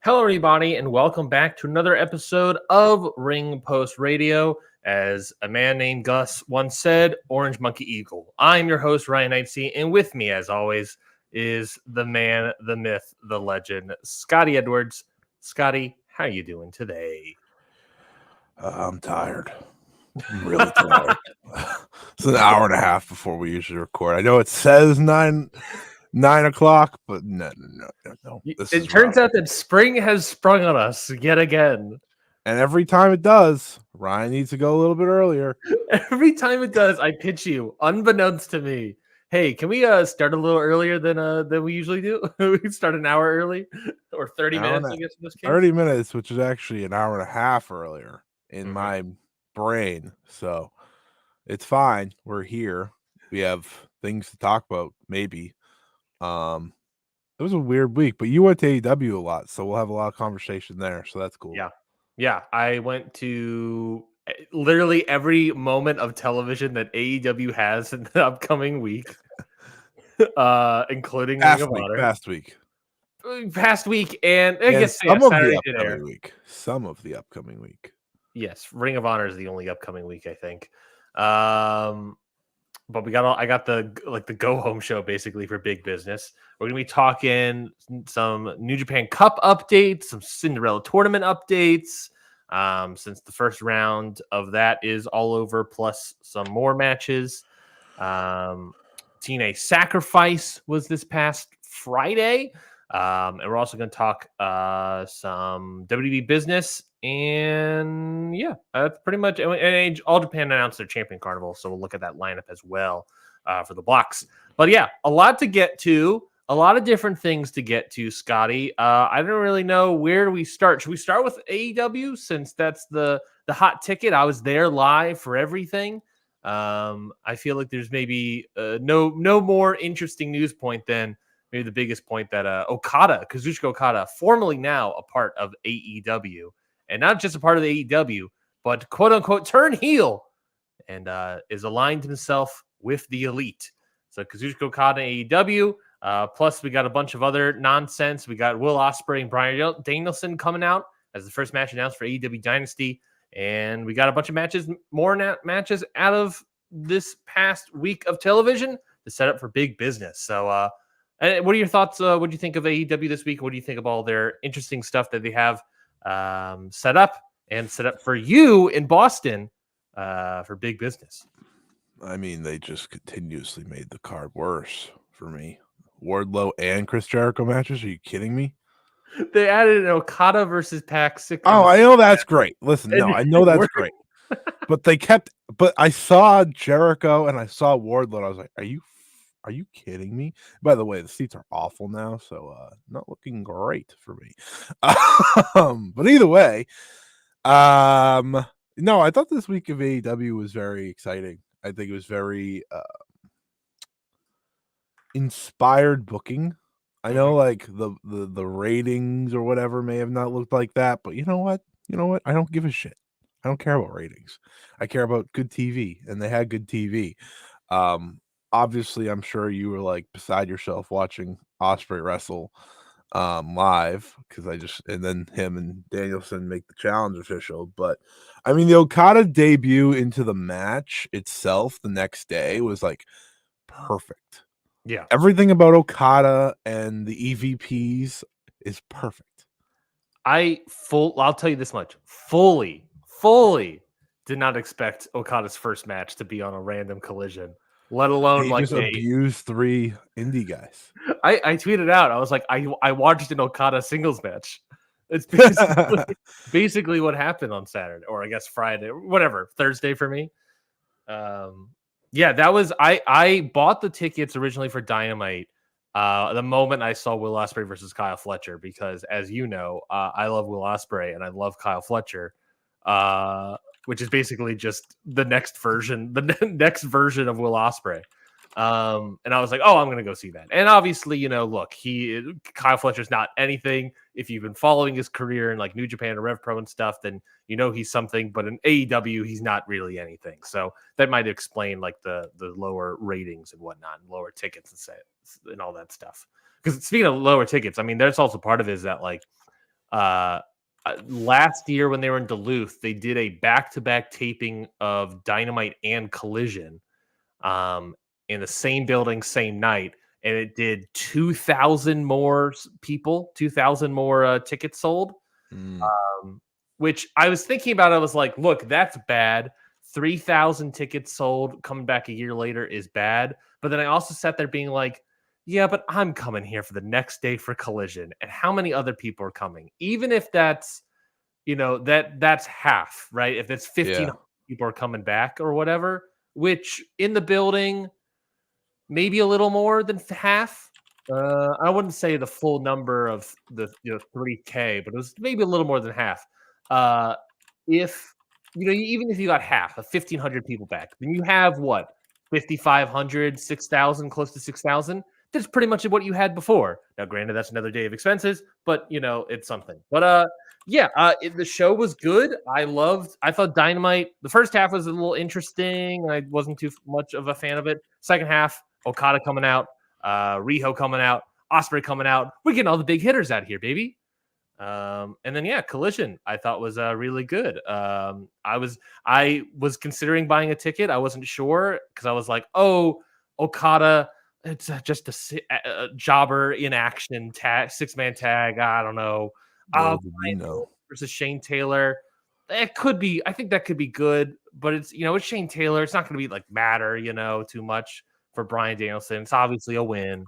Hello, everybody, and welcome back to another episode of Ring Post Radio. As a man named Gus once said, Orange Monkey Eagle. I'm your host, Ryan Knightsey, and with me, as always, is the man, the myth, the legend, Scotty Edwards. Scotty, how are you doing today? I'm tired. I'm really tired. It's an hour and a half before we usually record. I know it says 9 o'clock, but no. It turns out that spring has sprung on us yet again. And every time it does, Ryan needs to go a little bit earlier. Every time it does, I pitch you, unbeknownst to me. Hey, can we start a little earlier than we usually do? We can start an hour early, or 30 minutes, I guess, in this case. 30 minutes, which is actually an hour and a half earlier in my brain. So it's fine. We're here. We have things to talk about, maybe. It was a weird week, but you went to AEW a lot, so we'll have a lot of conversation there. So that's cool. Yeah. I went to literally every moment of television that AEW has in the upcoming week, including past week, and I guess some of Saturday the upcoming week. Some of the upcoming week. Yes, Ring of Honor is the only upcoming week, I think. But I got the go home show basically for Big Business. We're gonna be talking some New Japan Cup updates, some Cinderella tournament updates. Since the first round of that is all over, plus some more matches. TNA Sacrifice was this past Friday. And we're also going to talk some WWE business. And yeah, that's pretty much it. And All Japan announced their champion carnival, so we'll look at that lineup as well for the blocks. But yeah, a lot to get to, a lot of different things to get to, Scotty. I don't really know where we start. Should we start with AEW since that's the hot ticket? I was there live for everything. I feel like there's maybe no more interesting news point than maybe the biggest point that Kazuchika Okada, formerly now a part of AEW, and not just a part of the AEW, but quote unquote turn heel, and is aligned himself with the elite. So Kazuchika Okada AEW. Plus, we got a bunch of other nonsense. We got Will Ospreay and Bryan Danielson coming out as the first match announced for AEW Dynasty. And we got a bunch of matches out of this past week of television to set up for Big Business. So, what are your thoughts? What do you think of AEW this week? What do you think of all their interesting stuff that they have set up for you in Boston for Big Business? I mean, they just continuously made the card worse for me. Wardlow and Chris Jericho matches? Are you kidding me? They added an Okada versus Pac 6. Oh, I know that's great. Listen, no, I know that's great. But I saw Jericho and I saw Wardlow. And I was like, are you kidding me? By the way, the seats are awful now, so not looking great for me. But either way, no, I thought this week of AEW was very exciting. I think it was very inspired booking. I know like the ratings or whatever may have not looked like that, but you know what? I don't give a shit. I don't care about ratings. I care about good TV, and they had good TV. Obviously, I'm sure you were like beside yourself watching Ospreay wrestle live because and then him and Danielson make the challenge official. But I mean, the Okada debut into the match itself the next day was like perfect. Yeah. Everything about Okada and the EVPs is perfect. I'll tell you this much. Fully did not expect Okada's first match to be on a random collision, let alone he just abused 3 indie guys. I tweeted out, I was like, I watched an Okada singles match. It's basically what happened on Saturday, or I guess Friday, whatever, Thursday for me. Yeah, that was I bought the tickets originally for Dynamite the moment I saw Will Ospreay versus Kyle Fletcher, because as you know, I love Will Ospreay and I love Kyle Fletcher, which is basically just the next version of Will Ospreay. And I was like, oh, I'm gonna go see that. And obviously, look, Kyle Fletcher's not anything. If you've been following his career in like New Japan or Rev Pro and stuff, then he's something. But in AEW, he's not really anything. So that might explain like the lower ratings and whatnot, and lower tickets and all that stuff. Because speaking of lower tickets, I mean, there's also part of it is that like Last year when they were in Duluth, they did a back-to-back taping of Dynamite and Collision in the same building, same night, and it did 2,000 more people, 2,000 more tickets sold. Which I was thinking about. I was like, look, that's bad. 3,000 tickets sold coming back a year later is bad. But then I also sat there being like, yeah, but I'm coming here for the next day for Collision. And how many other people are coming? Even if that's, that's half, right? If it's 1,500 Yeah. people are coming back or whatever, which in the building, maybe a little more than half. I wouldn't say the full number of the 3K, but it was maybe a little more than half. If even if you got half of 1,500 people back, then you have what 5,500, 6,000, close to 6,000. That's pretty much what you had before. Now, granted, that's another day of expenses, but it's something. But yeah, the show was good. I thought Dynamite. The first half was a little interesting. I wasn't too much of a fan of it. Second half, Okada coming out, Riho coming out, Osprey coming out. We're getting all the big hitters out here, baby. And then Collision I thought was really good. I was considering buying a ticket. I wasn't sure because I was like, oh, Okada, it's just a jobber in action tag, 6-man tag. I don't know. Little did we know. Versus Shane Taylor. It could be. I think that could be good, but it's it's Shane Taylor. It's not going to be like matter too much for Bryan Danielson. It's obviously a win.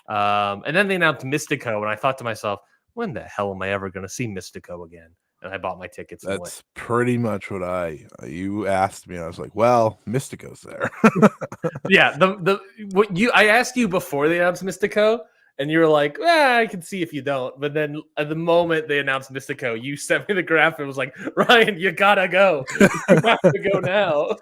And then they announced Mystico, and I thought to myself, when the hell am I ever going to see Mystico again? And I bought my tickets. That's pretty much what you asked me. I was like, well, Mystico's there. Yeah. I asked you before they announced Mystico, and you were like, I can see if you don't. But then at the moment they announced Mystico, you sent me the graph and was like, Ryan, you gotta go. You have to go now.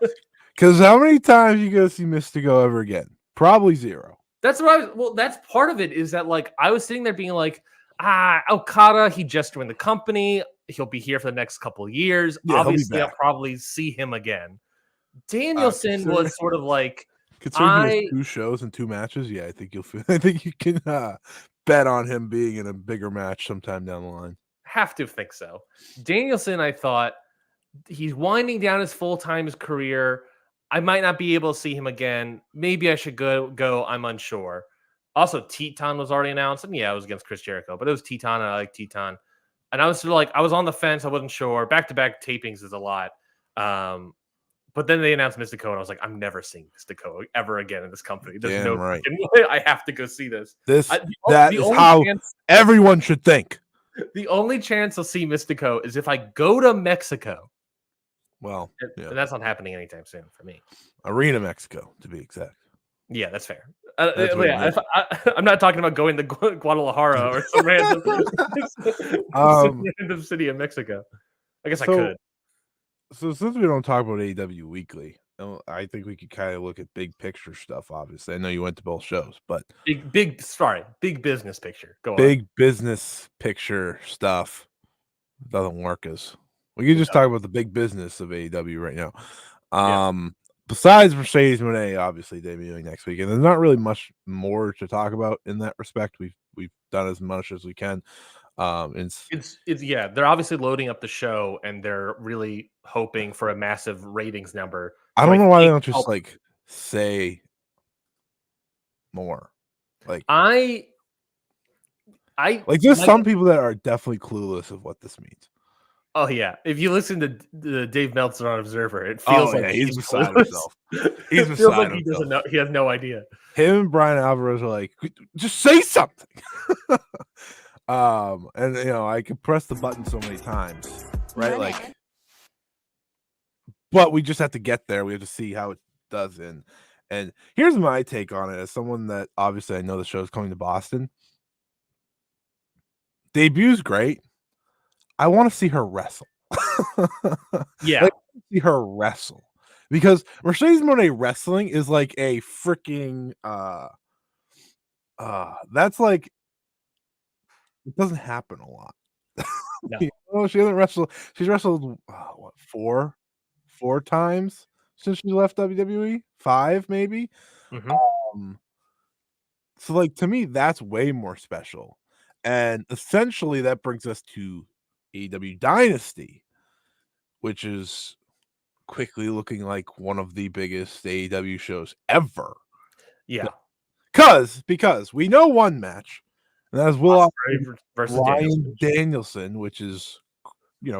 Because how many times you go see Mystico ever again? Probably zero. That's what that's part of it is that like I was sitting there being like, Okada, he just joined the company. He'll be here for the next couple of years. Yeah, obviously, I'll probably see him again. Danielson was sort of like, considering he has 2 shows and 2 matches. Yeah, I think I think you can bet on him being in a bigger match sometime down the line. Have to think so. Danielson, I thought he's winding down his full-time career. I might not be able to see him again. Maybe I should go. I'm unsure. Also, Teton was already announced, and it was against Chris Jericho, but it was Teton, and I like Teton. And I was sort of like, I was on the fence. I wasn't sure. Back-to-back tapings is a lot. But then they announced Mystico, and I was like, I'm never seeing Mystico ever again in this company. There's no way I have to go see this. That is how everyone should think. The only chance I'll see Mystico is if I go to Mexico. Well, and that's not happening anytime soon for me. Arena Mexico, to be exact. Yeah, that's fair. I'm not talking about going to Guadalajara or some random city in Mexico. I guess I could. So since we don't talk about AEW weekly, I think we could kind of look at big picture stuff. Obviously, I know you went to both shows, but big business picture. Go on. Big business picture stuff doesn't work as we can just talk about the big business of AEW right now. Besides Mercedes Moné, obviously debuting next week, and there's not really much more to talk about in that respect. We've done as much as we can. They're obviously loading up the show, and they're really hoping for a massive ratings number. I don't know why they don't just say more. Like there's some people that are definitely clueless of what this means. Oh yeah, if you listen to the Dave Meltzer on Observer, it feels like he's beside himself. He's it feels like he doesn't know. He has no idea. Him and Brian Alvarez are like, just say something. And I could press the button so many times, right? Like, but we just have to get there. We have to see how it does. And here's my take on it as someone that obviously I know the show's coming to Boston. Debut's great. I want to see her wrestle. Yeah. See her wrestle. Because Mercedes Moné wrestling is like a freaking that's like it doesn't happen a lot. No. She hasn't wrestled. She's wrestled four times since she left WWE? 5 maybe. Mm-hmm. So like to me that's way more special. And essentially that brings us to AEW Dynasty, which is quickly looking like one of the biggest AEW shows ever. Yeah. Because we know one match, and that is Will Ospreay Ospreay versus Ryan Danielson. Danielson, which is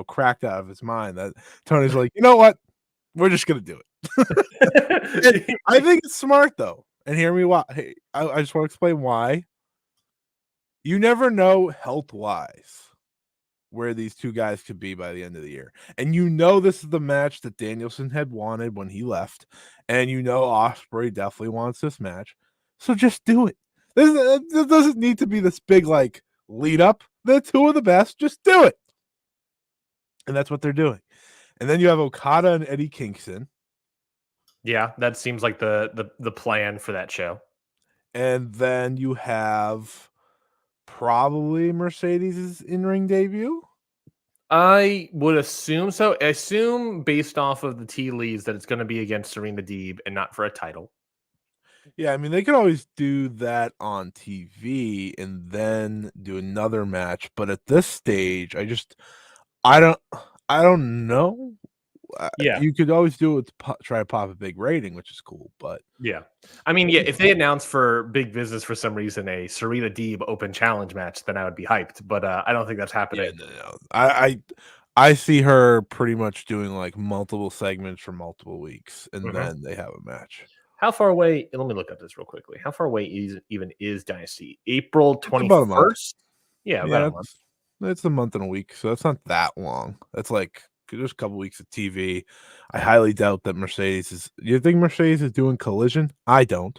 cracked out of his mind. That Tony's like, you know what? We're just gonna do it. I think it's smart though, and hear me why. Hey, I just want to explain why. You never know health wise where these two guys could be by the end of the year. And this is the match that Danielson had wanted when he left. And Ospreay definitely wants this match. So just do it. This doesn't need to be this big lead up. The two of the best, just do it. And that's what they're doing. And then you have Okada and Eddie Kingston. Yeah, that seems like the plan for that show. And then you have probably Mercedes' in-ring debut. I would assume so. I assume based off of the tea leaves that it's going to be against Serena Deeb and not for a title. Yeah, I mean they could always do that on TV and then do another match, but at this stage, I don't know. Yeah. You could always do it to try to pop a big rating, which is cool, but Yeah. I mean, yeah, if they announce for big business for some reason a Serena Deeb open challenge match, then I would be hyped. But I don't think that's happening. yeah, no. I see her pretty much doing like multiple segments for multiple weeks, and then they have a match. How far away? Let me look up this real quickly. How far away is Dynasty? April It's about a month. 21st? Yeah, about a month. It's a month and a week, so that's not that long. That's like just a couple weeks of TV. I highly doubt that Mercedes is. You think Mercedes is doing Collision? I don't.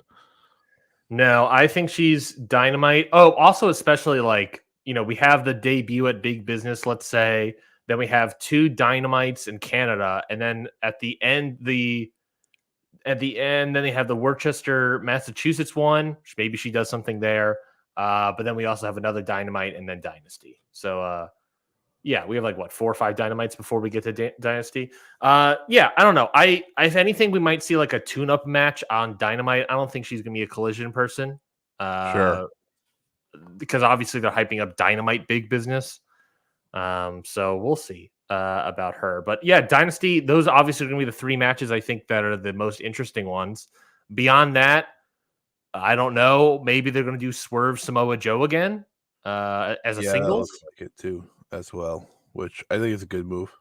No, I think she's Dynamite. Oh, also, especially we have the debut at Big Business, let's say. Then we have 2 Dynamites in Canada, and then at the end, then they have the Worcester, Massachusetts one. Maybe she does something there. But then we also have another Dynamite and then Dynasty. So yeah, we have 4 or 5 Dynamites before we get to Dynasty. Yeah, I don't know. If anything, we might see a tune-up match on Dynamite. I don't think she's gonna be a Collision person. Sure. Because obviously they're hyping up Dynamite Big Business. So we'll see about her. But yeah, Dynasty, those obviously are going to be the 3 matches I think that are the most interesting ones. Beyond that, I don't know. Maybe they're going to do Swerve Samoa Joe again as a singles. That looks like it too, as well, which I think is a good move.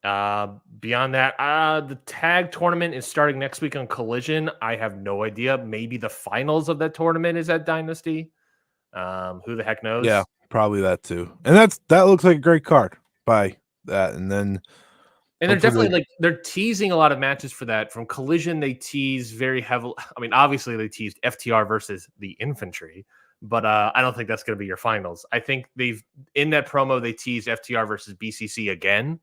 Beyond that, the tag tournament is starting next week on Collision. I have no idea. Maybe the finals of that tournament is at Dynasty. Who the heck knows? Yeah, probably that too. And that looks like a great card by that. And then they're definitely they're teasing a lot of matches for that. From Collision, they tease very heavily. I mean, obviously they teased FTR versus the Infantry, but I don't think that's going to be your finals. I think in that promo they teased FTR versus BCC again,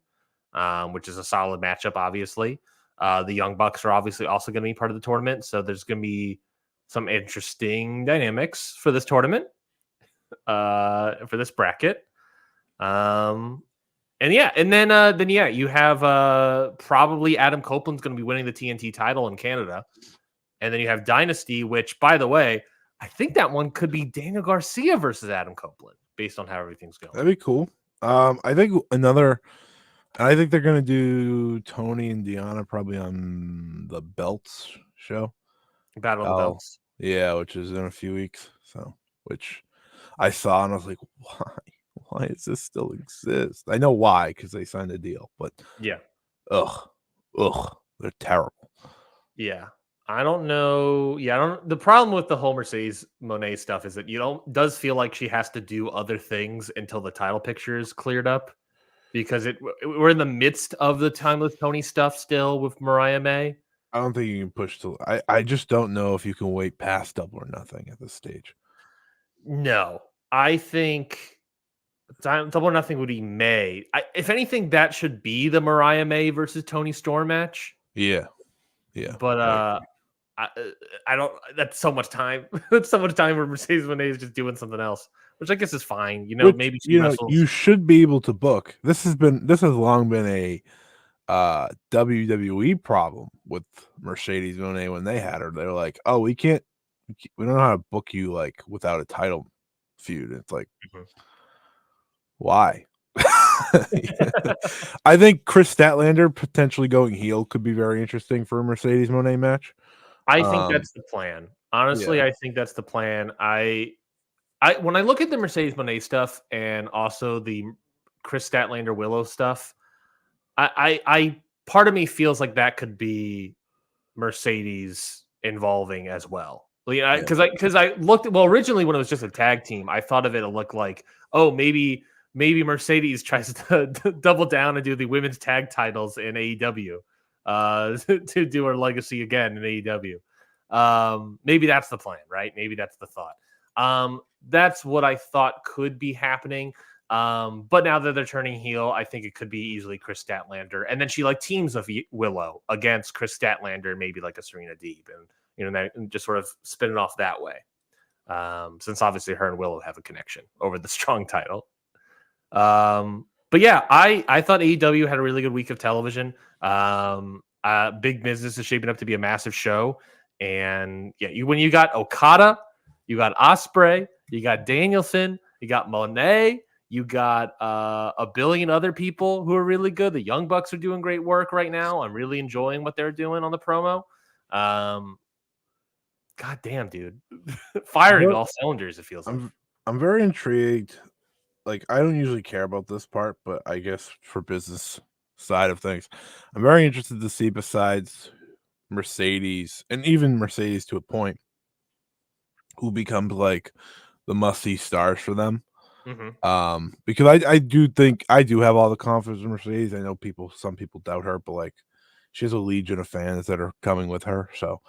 which is a solid matchup. Obviously, the Young Bucks are obviously also going to be part of the tournament, so there's going to be some interesting dynamics for this tournament, for this bracket. And then you have probably Adam Copeland's going to be winning the TNT title in Canada. And then you have Dynasty, which, by the way, I think that one could be Daniel Garcia versus Adam Copeland based on how everything's going. That'd be cool. I think I think they're going to do Tony and Deanna probably on the Belts show. Battle of the Belts. Yeah, which is in a few weeks. So, which I saw and I was like, why? Why does this still exist? I know why, because they signed a deal, but yeah, they're terrible. Yeah, I don't know. Yeah, the problem with the whole Mercedes Moné stuff is that does feel like she has to do other things until the title picture is cleared up, because we're in the midst of the Timeless Tony stuff still with Mariah May. I don't think you can push to. I just don't know if you can wait past Double or Nothing at this stage. No, I think Double or Nothing would be May. If anything, that should be the Mariah May versus Tony Storm match. Yeah. But I don't. That's so much time. That's so much time where Mercedes Moné is just doing something else, which I guess is fine. Maybe you should be able to book. This has long been a WWE problem with Mercedes Moné when they had her. They're like, oh, we don't know how to book you without a title feud. It's like, Mhm. why? I think Chris Statlander potentially going heel could be very interesting for a Mercedes Moné match. I think that's the plan. Honestly, Yeah. I think that's the plan. I when I look at the Mercedes Moné stuff and also the Chris Statlander Willow stuff, I part of me feels like that could be Mercedes involving as well. Yeah, Yeah. because I looked originally when it was just a tag team, I thought of it looked like, oh, maybe Mercedes tries to double down and do the women's tag titles in AEW, to do her legacy again in AEW. Maybe that's the plan, right? Maybe that's the thought. That's what I thought could be happening. But now that they're turning heel, I think it could be easily Chris Statlander, and then she like teams of Willow against Chris Statlander, maybe like a Serena Deeb, and that, and just sort of spin it off that way. Since obviously her and Willow have a connection over the strong title. But yeah, I thought AEW had a really good week of television. Big Business is shaping up to be a massive show, and yeah, when you got Okada, you got Ospreay, you got Danielson, you got Monet. You got a billion other people who are really good. The Young Bucks are doing great work right now. I'm really enjoying what they're doing on the promo. God damn, dude. Firing all cylinders, it feels like. I'm very intrigued. Like, I don't usually care about this part, but I guess for business side of things, I'm very interested to see, besides Mercedes, and even Mercedes to a point, who becomes like the must-see stars for them. Because I do think I do have all the confidence in Mercedes. I know some people doubt her, but like, she has a legion of fans that are coming with her. So,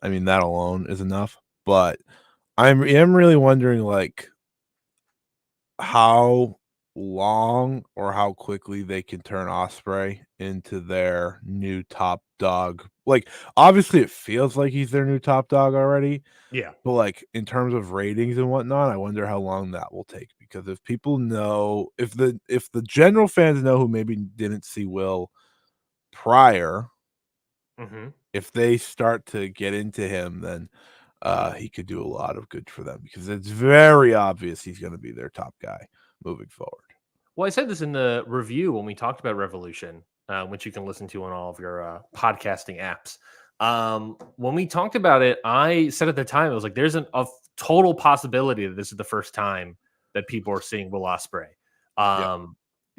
I mean, that alone is enough. But I am really wondering, like, how long or how quickly they can turn Ospreay into their new top dog. Like, obviously, it feels like he's their new top dog already. Yeah. But, like, in terms of ratings and whatnot, I wonder how long that will take, because if people know, if the general fans know who maybe didn't see Will prior, if they start to get into him, then he could do a lot of good for them, because it's very obvious he's going to be their top guy moving forward. Well, I said this in the review when we talked about Revolution, which you can listen to on all of your podcasting apps. When we talked about it, I said at the time, it was like, there's a total possibility that this is the first time that people are seeing Will Ospreay.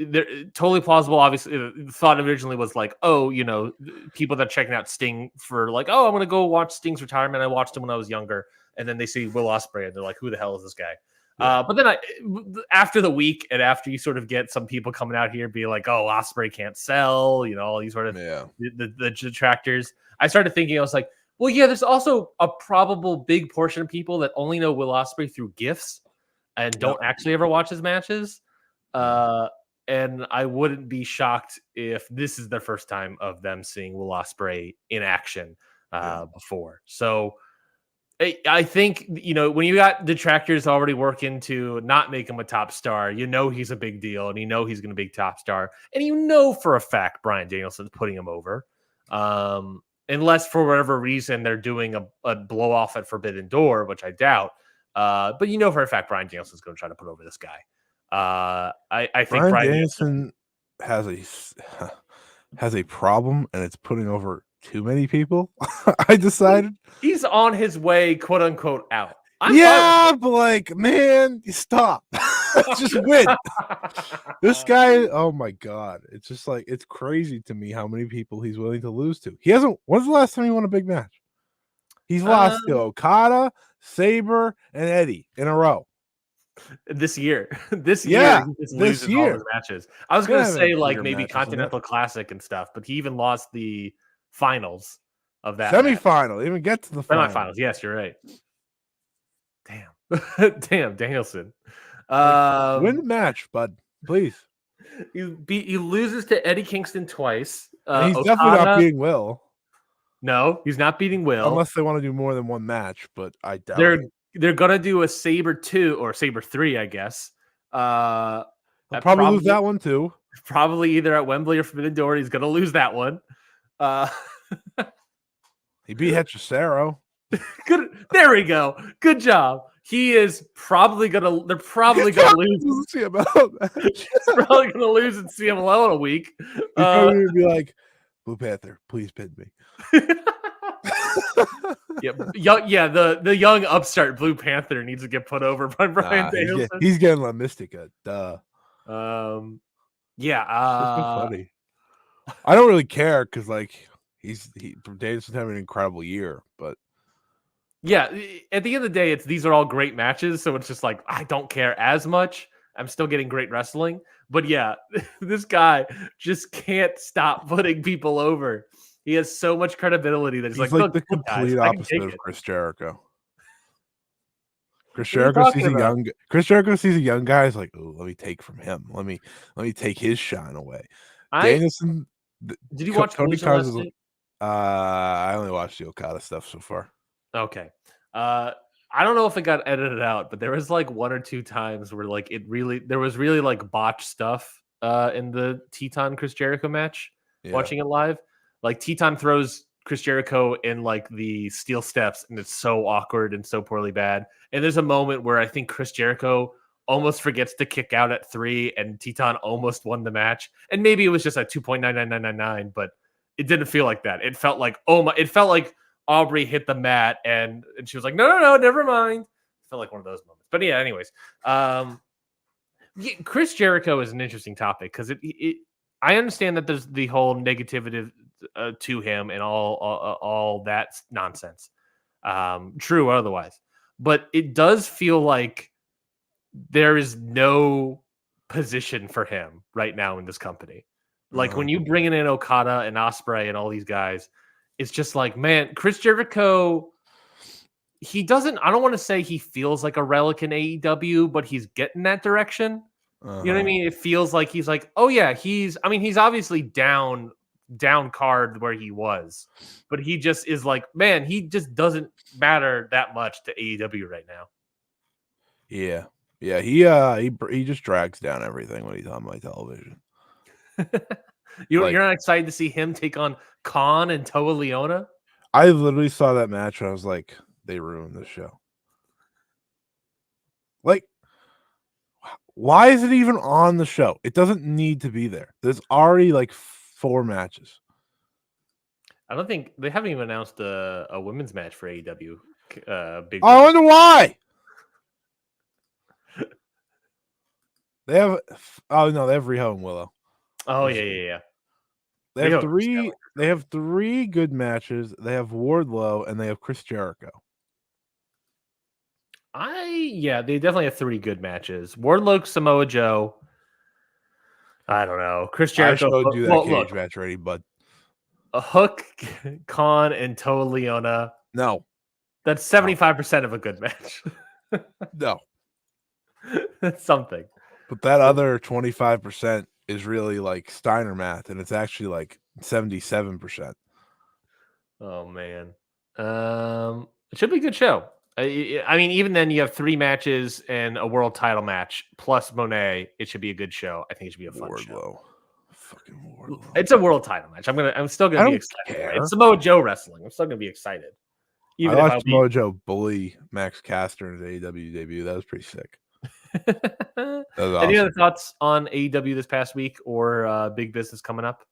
They're totally plausible. Obviously, the thought originally was like, oh, people that are checking out Sting for like, oh, I'm going to go watch Sting's retirement. I watched him when I was younger. And then they see Will Ospreay and they're like, who the hell is this guy? But then after the week, and after you sort of get some people coming out here be like, oh, Ospreay can't sell, all these sort of the detractors, I started thinking, I was like, well, yeah, there's also a probable big portion of people that only know Will Ospreay through GIFs and don't actually ever watch his matches. And I wouldn't be shocked if this is the first time of them seeing Will Ospreay in action before. So I think, when you got detractors already working to not make him a top star, he's a big deal, and he's going to be a top star. And for a fact Bryan Danielson's putting him over. Unless for whatever reason they're doing a blow off at Forbidden Door, which I doubt. But for a fact Bryan Danielson's going to try to put over this guy. I think Bryan Danielson has a problem, and it's putting over too many people. I decided he's on his way, quote unquote, out. But like, man, stop. Just win. This guy, oh my god, it's just like, it's crazy to me how many people he's willing to lose to. He hasn't. When's the last time he won a big match? He's lost to Okada, Sabre, and Eddie in a row. This year, he's losing all his matches. I was going to say like maybe Continental Classic and stuff, but he even lost the finals of that semifinal. Even get to the semifinals. Yes, you're right. Damn, Danielson. Win the match, bud, please. He loses to Eddie Kingston twice. He's definitely not beating Will. No, he's not beating Will. Unless they want to do more than one match, but I doubt it. They're gonna do a Sabre 2 or Sabre 3, I guess. He'll probably lose that one too. Probably either at Wembley or Forbidden Door. He's gonna lose that one. He beat Hechicero. Good. There we go. Good job. he is probably gonna. They're probably gonna lose. He's He's probably gonna lose in CMLL in a week. probably gonna be like, Blue Panther, please pin me. The young upstart Blue Panther needs to get put over by Bryan Danielson. He's getting La Mystica. Duh. Yeah. That's so funny. I don't really care because like Danielson's having an incredible year, but yeah, at the end of the day, these are all great matches, so it's just like I don't care as much. I'm still getting great wrestling, but yeah, this guy just can't stop putting people over. He has so much credibility that he's like the guys, complete opposite of Chris Jericho. Chris What are you Jericho talking sees a about? young guy. He's like, "Oh, let me take from him. Let me take his shine away." Danielson. Did you watch Tony Collision last Khan's? night? I only watched the Okada stuff so far. Okay. I don't know if it got edited out, but there was like one or two times where like there was really like botched stuff in the Teton Chris Jericho match. Yeah. Watching it live, like Teton throws Chris Jericho in like the steel steps, and it's so awkward and so poorly bad. And there's a moment where I think Chris Jericho almost forgets to kick out at 3, and Teton almost won the match. And maybe it was just at 2.99999, but it didn't feel like that. It felt like it felt like Aubrey hit the mat and she was like, no, never mind. It felt like one of those moments. But yeah, anyways. Chris Jericho is an interesting topic because I understand that there's the whole negativity to him and all that nonsense. True or otherwise. But it does feel like there is no position for him right now in this company. Like when you bring in Okada and Ospreay and all these guys, it's just like, man, Chris Jericho, I don't want to say he feels like a relic in AEW, but he's getting that direction. You know what I mean? It feels like he's like, oh yeah, he's obviously down card where he was, but he just is like, man, he just doesn't matter that much to AEW right now. Yeah. Yeah, he just drags down everything when he's on my television. You're not excited to see him take on Khan and Toa Leona? I literally saw that match and I was like, they ruined the show. Like, why is it even on the show? It doesn't need to be there. There's already like 4 matches. I don't think they haven't even announced a women's match for AEW. I wonder why. They have Riho and Willow. Oh yeah. They have 3 good matches. They have Wardlow and they have Chris Jericho. They definitely have 3 good matches. Wardlow, Samoa Joe. I don't know. Chris Jericho. I showed you that cage match already, bud. A Hook, Khan, and Toa Leona. No. That's 75% of a good match. No. That's something. But that other 25% is really like Steiner math, and it's actually like 77%. Oh man. It should be a good show. I mean, even then, you have 3 matches and a world title match plus Monet. It should be a good show. I think it should be a fun show. Fucking Wardlow. It's a world title match. I'm still gonna be excited. It's Samoa Joe wrestling. I'm still gonna be excited. I watched Samoa Joe bully Max Caster in his AEW debut. That was pretty sick. That was awesome. Any other thoughts on AEW this past week or big business coming up?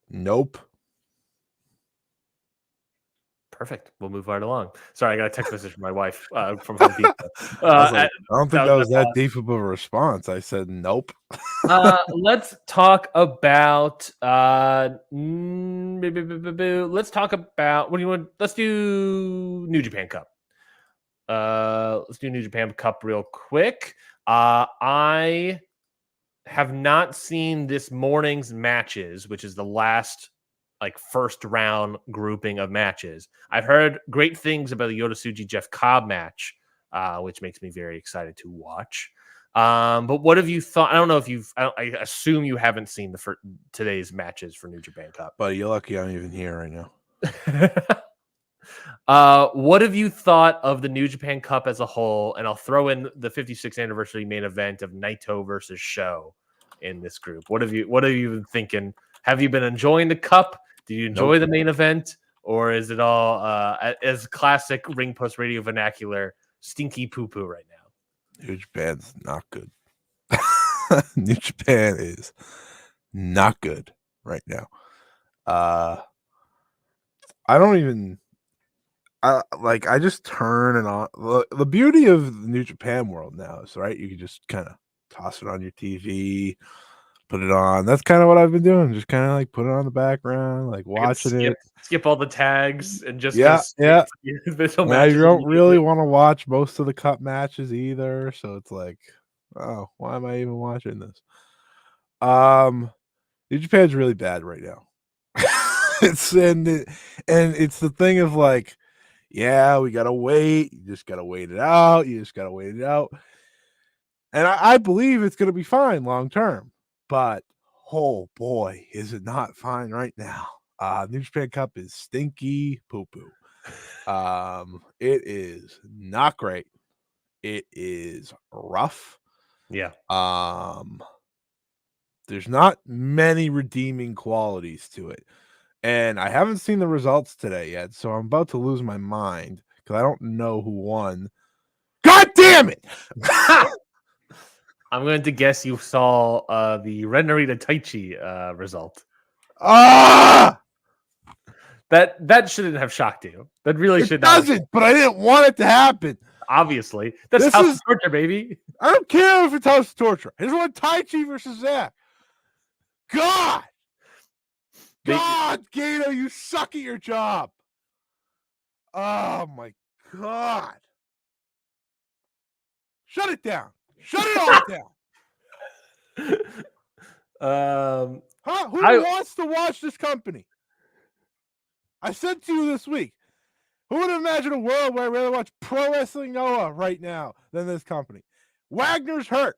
Nope. Perfect. We'll move right along. Sorry, I got a text message from my wife from Home Depot. I don't think that was that deep of a response. I said nope. Let's talk about let's talk about what do you want? Let's do New Japan Cup. Let's do New Japan Cup real quick. I have not seen this morning's matches, which is the last first round grouping of matches. I've heard great things about the Yoda Jeff Cobb match, which makes me very excited to watch. But what have you thought? I don't know if I assume you haven't seen today's matches for New Japan Cup. Buddy, you're lucky I'm even here right now. What have you thought of the New Japan Cup as a whole? And I'll throw in the 56th anniversary main event of Naito versus Sho in this group. What have you been thinking? Have you been enjoying the Cup? Do you enjoy the main event, or is it all as classic Ring Post Radio vernacular, stinky poo poo right now. New Japan's not good. New Japan is not good right now. I don't even. I just turn and on. The beauty of the New Japan world now is, right, you can just kind of toss it on your TV, put it on. That's kind of what I've been doing. Just kind of like put it on the background, like watching it. Skip all the tags and just Yeah. to the individual I matches don't really want to watch most of the cup matches either. So it's like, oh, why am I even watching this? New Japan's really bad right now. it's the thing of like, yeah, we gotta wait. You just gotta wait it out. And I believe it's gonna be fine long term. But oh boy, is it not fine right now. New Japan Cup is stinky poo poo. It is not great. It is rough. Yeah. There's not many redeeming qualities to it. And I haven't seen the results today yet, so I'm about to lose my mind because I don't know who won. God damn it! I'm going to guess you saw the Red Narita Taichi result. That shouldn't have shocked you. That really should not. It doesn't, but I didn't want it to happen. Obviously. That's House of Torture, baby. I don't care if it's House of Torture. I just want Taichi versus Zack. God! God, Gato, you suck at your job. Oh, my God. Shut it down. Shut it all down. Who wants to watch this company? I said to you this week, who would imagine a world where I'd rather watch Pro Wrestling Noah right now than this company? Wagner's hurt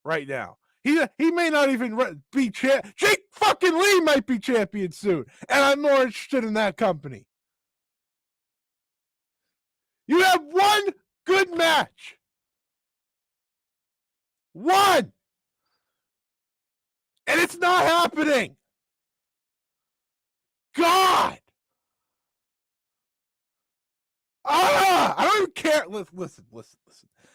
right now. He may not even be champ. Jake fucking Lee might be champion soon, and I'm more interested in that company. You have one good match. One. And it's not happening. God. I don't even care. Listen.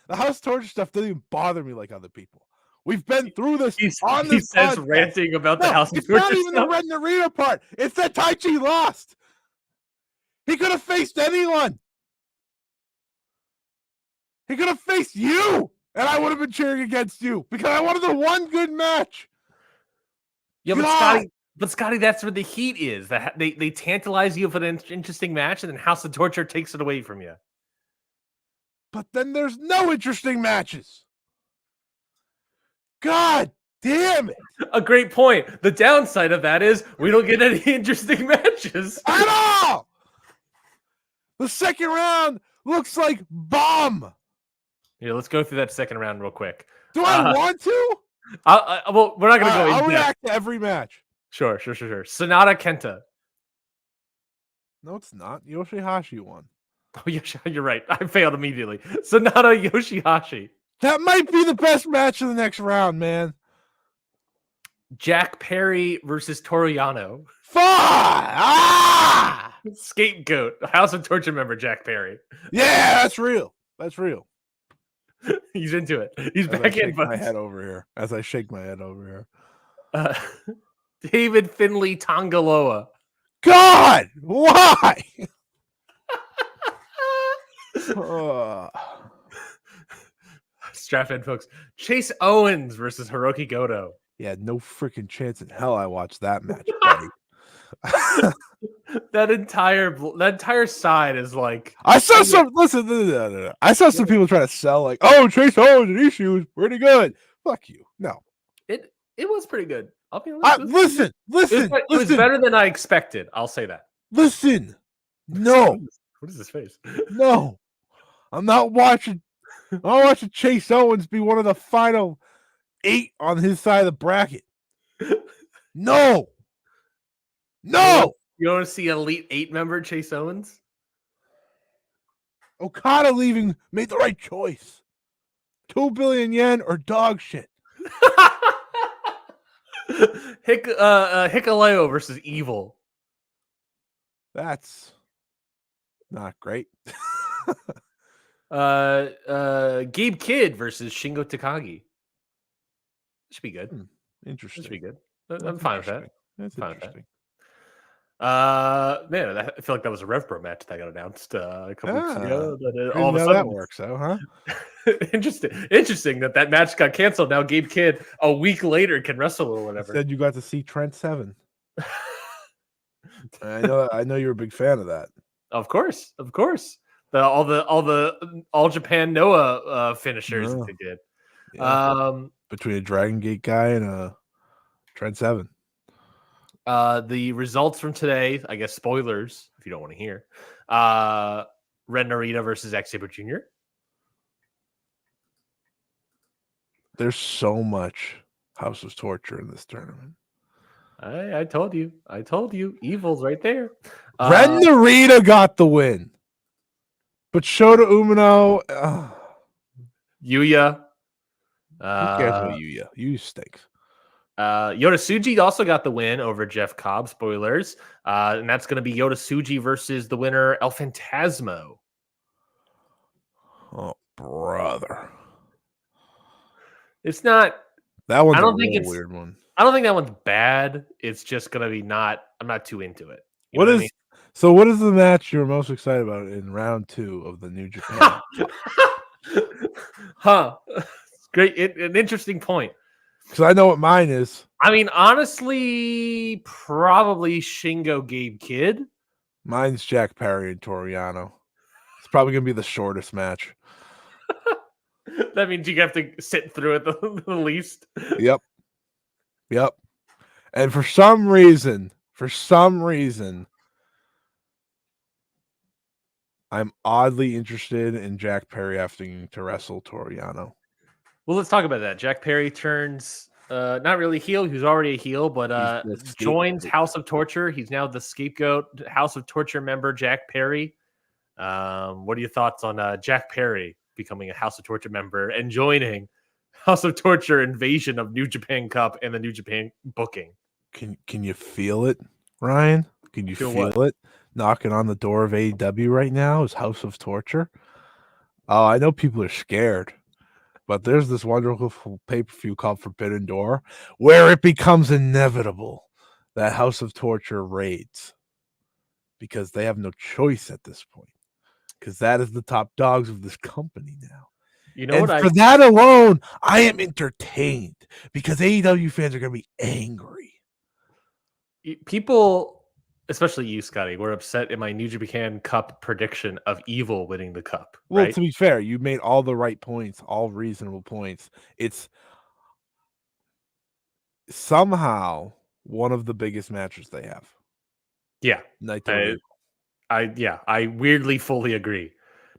The House Torture stuff doesn't even bother me like other people. We've been through this on this podcast. Ranting about the House of Torture. It's not even the Red Narita part. It's that Taichi lost. He could have faced anyone. He could have faced you, and I would have been cheering against you because I wanted the one good match. Yeah, but Scotty, that's where the heat is. They tantalize you for an interesting match, and then House of Torture takes it away from you. But then there's no interesting matches. God damn it. A great point. The downside of that is we don't get any interesting matches. At all! The second round looks like bomb. Yeah, let's go through that second round real quick. Do I want to? Well, we're not going to go in I'll react to every match. Sure. Sonata Kenta. No, it's not. Yoshihashi won. Oh, you're right. I failed immediately. Sonata Yoshihashi. That might be the best match of the next round, man. Jack Perry versus Toru Yano. Scapegoat. House of Torture member Jack Perry. Yeah, that's real. He's into it. He's back in. My head over here. As I shake my head over here. David Finley Tongaloa. God, why? Strap in, folks. Chase Owens versus Hiroki Goto. Yeah, no freaking chance in hell I watched that match, buddy. that entire side is like. I saw some. Listen, no. I saw some people trying to sell like, oh, Chase Owens and Ishii was pretty good. Fuck you. No, it was pretty good. I'll be honest. Listen. It was better than I expected. I'll say that. Listen, no. What is this face? No, I'm not watching. I'm watching Chase Owens be one of the final 8 on his side of the bracket. No. You want to see Elite 8 member Chase Owens? Okada leaving made the right choice. 2 billion yen or dog shit. Hikuleo versus Evil. That's not great. Gabe Kidd versus Shingo Takagi. Should be good. Interesting. Should be good. That's I'm fine with that. That's interesting. Man, I feel like that was a RevPro match that got announced a couple weeks ago. All of a sudden that works out, huh? Interesting that match got canceled. Now Gabe Kidd a week later can wrestle or whatever. Said you got to see Trent Seven. I know you're a big fan of that. Of course. All the All Japan Noah finishers that they did. Yeah. Between a Dragon Gate guy and a Trent Seven. The results from today, I guess spoilers if you don't want to hear. Ren Narita versus Zack Sabre Jr. There's so much House of Torture in this tournament. I told you. Evil's right there. Ren Narita got the win. But Shota Umino, Yuya. Who cares about Yuya? Yuya stinks. Yota Tsuji also got the win over Jeff Cobb. Spoilers. And that's going to be Yota Tsuji versus the winner, El Phantasmo. Oh, brother. It's not. That one's a weird one. I don't think that one's bad. It's just going to be not. I'm not too into it. What is the match you're most excited about in round 2 of the New Japan? Great. An interesting point. Because I know what mine is. I mean, honestly, probably Shingo Gabe Kidd. Mine's Jack Perry and Toriano. It's probably going to be the shortest match. That means you have to sit through it the least. Yep. And for some reason, I'm oddly interested in Jack Perry having to wrestle Toriano. Well, let's talk about that. Jack Perry turns not really heel. He was already a heel, but joins House of Torture. He's now the scapegoat House of Torture member, Jack Perry. What are your thoughts on Jack Perry becoming a House of Torture member and joining House of Torture invasion of New Japan Cup and the New Japan booking? Can you feel it, Ryan? Can you feel it? Knocking on the door of AEW right now is House of Torture. Oh, I know people are scared, but there's this wonderful pay-per-view called Forbidden Door where it becomes inevitable that House of Torture raids because they have no choice at this point because that is the top dogs of this company now. For that alone, I am entertained because AEW fans are going to be angry. People, especially you, Scotty, were upset in my New Japan Cup prediction of Evil winning the cup. Well, right? To be fair, you made all the right points, all reasonable points. It's somehow one of the biggest matches they have. Yeah. I weirdly fully agree.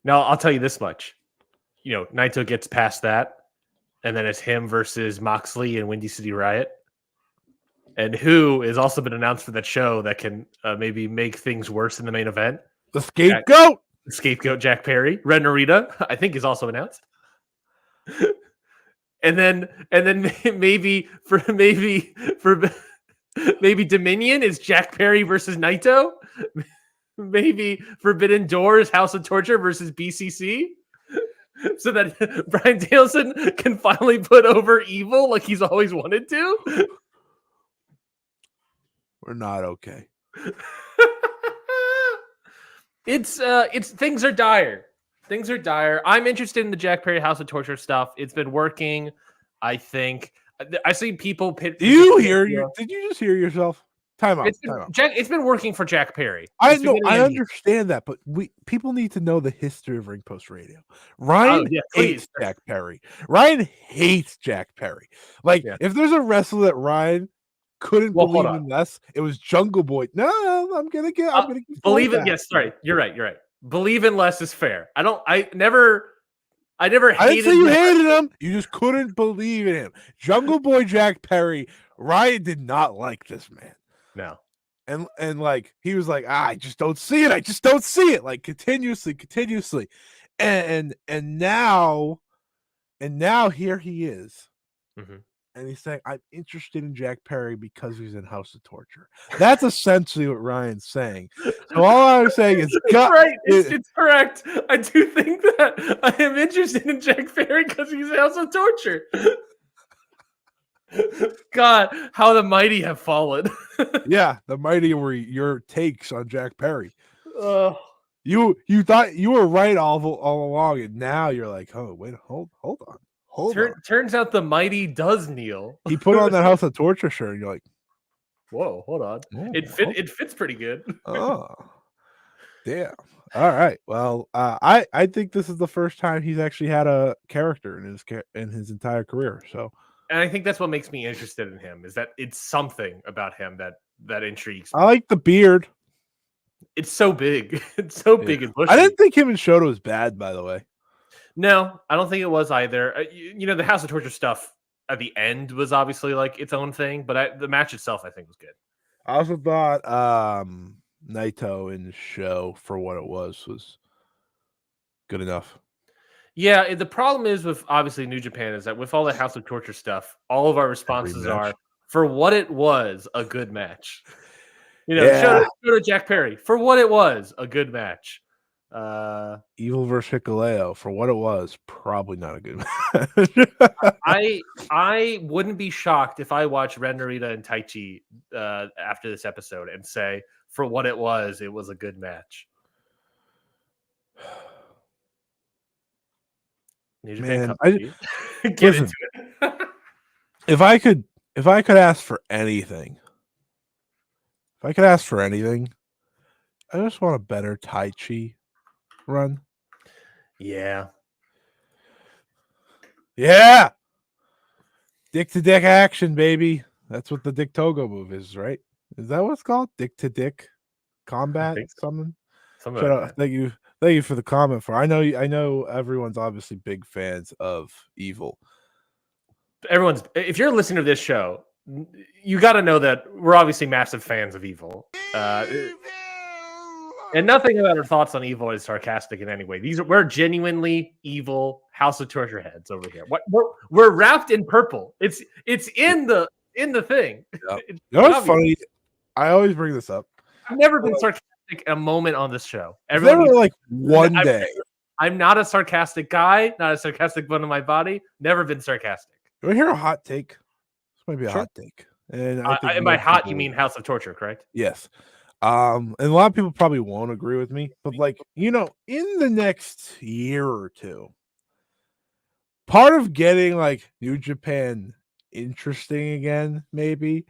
Now, I'll tell you this much. Naito gets past that, and then it's him versus Moxley and Windy City Riot. And who has also been announced for that show that can maybe make things worse in the main event? The scapegoat! The scapegoat, Jack Perry. Ren Narita, I think, is also announced. and then maybe Dominion is Jack Perry versus Naito. Maybe Forbidden Doors, House of Torture versus BCC. So that Bryan Danielson can finally put over Evil like he's always wanted to. We're not okay. It's things are dire. Things are dire. I'm interested in the Jack Perry House of Torture stuff. It's been working. I think I see people. Did you just hear yourself? Time out. It's been working for Jack Perry. I understand that, but people need to know the history of Ring Post Radio. Ryan hates Jack Perry. Ryan hates Jack Perry. If there's a wrestler that Ryan couldn't believe in less, it was Jungle Boy. No, I'm gonna believe it. Yes, sorry, you're right. Believe in less is fair. I never hated him. I didn't say you hated him. You just couldn't believe in him. Jungle Boy Jack Perry. Ryan did not like this man. No. And he was like, I just don't see it. I just don't see it. Continuously. And now here he is. Mm-hmm. and he's saying, "I'm interested in Jack Perry because he's in House of Torture." That's essentially what Ryan's saying. So all I'm saying is, Right, it's correct. I do think that I am interested in Jack Perry because he's also torture. God, how the mighty have fallen. Yeah, the mighty were your takes on Jack Perry. Uh, You thought you were right all along, and now you're like, oh wait, hold on. Turns out the mighty does kneel. He put on that House of Torture shirt, and you're like, whoa, hold on. It fits pretty good. oh, damn. All right. Well, I think this is the first time he's actually had a character in his entire career. So, and I think that's what makes me interested in him is that it's something about him that intrigues me. I like the beard. It's so big. It's so big and bushy. I didn't think him and Shota was bad, by the way. No, I don't think it was either. You know, the House of Torture stuff at the end was obviously like its own thing, but the match itself, I think, was good. I also thought Naito in the show for what it was good enough. Yeah, the problem is with obviously New Japan is that with all the House of Torture stuff, all of our responses are for what it was a good match. You know, show to Jack Perry for what it was a good match. Evil versus Hikuleo for what it was, probably not a good match. I wouldn't be shocked if I watch Ren Narita and Taichi after this episode and say for what it was a good match. Man, get into it. if I could ask for anything, I just want a better Taichi run. Yeah. Dick to dick action, baby. That's what the Dick Togo move is, right? Is that what it's called? Dick to dick combat? Something. Shut up. Thank you for the comment. I know everyone's obviously big fans of Evil. If you're listening to this show, you got to know that we're obviously massive fans of Evil. And nothing about our thoughts on Evil is sarcastic in any way. We're genuinely evil House of Torture heads over here. We're wrapped in purple. It's in the thing. Yep. You know what's funny? I always bring this up. I've never been sarcastic a moment on this show. Everyone like one day. I'm not a sarcastic guy, not a sarcastic bone in my body. Never been sarcastic. Do I hear a hot take? This might be a hot take. And by hot, you mean House of Torture, correct? Yes. And a lot of people probably won't agree with me, but like, you know, in the next year or two, part of getting like New Japan interesting again, maybe,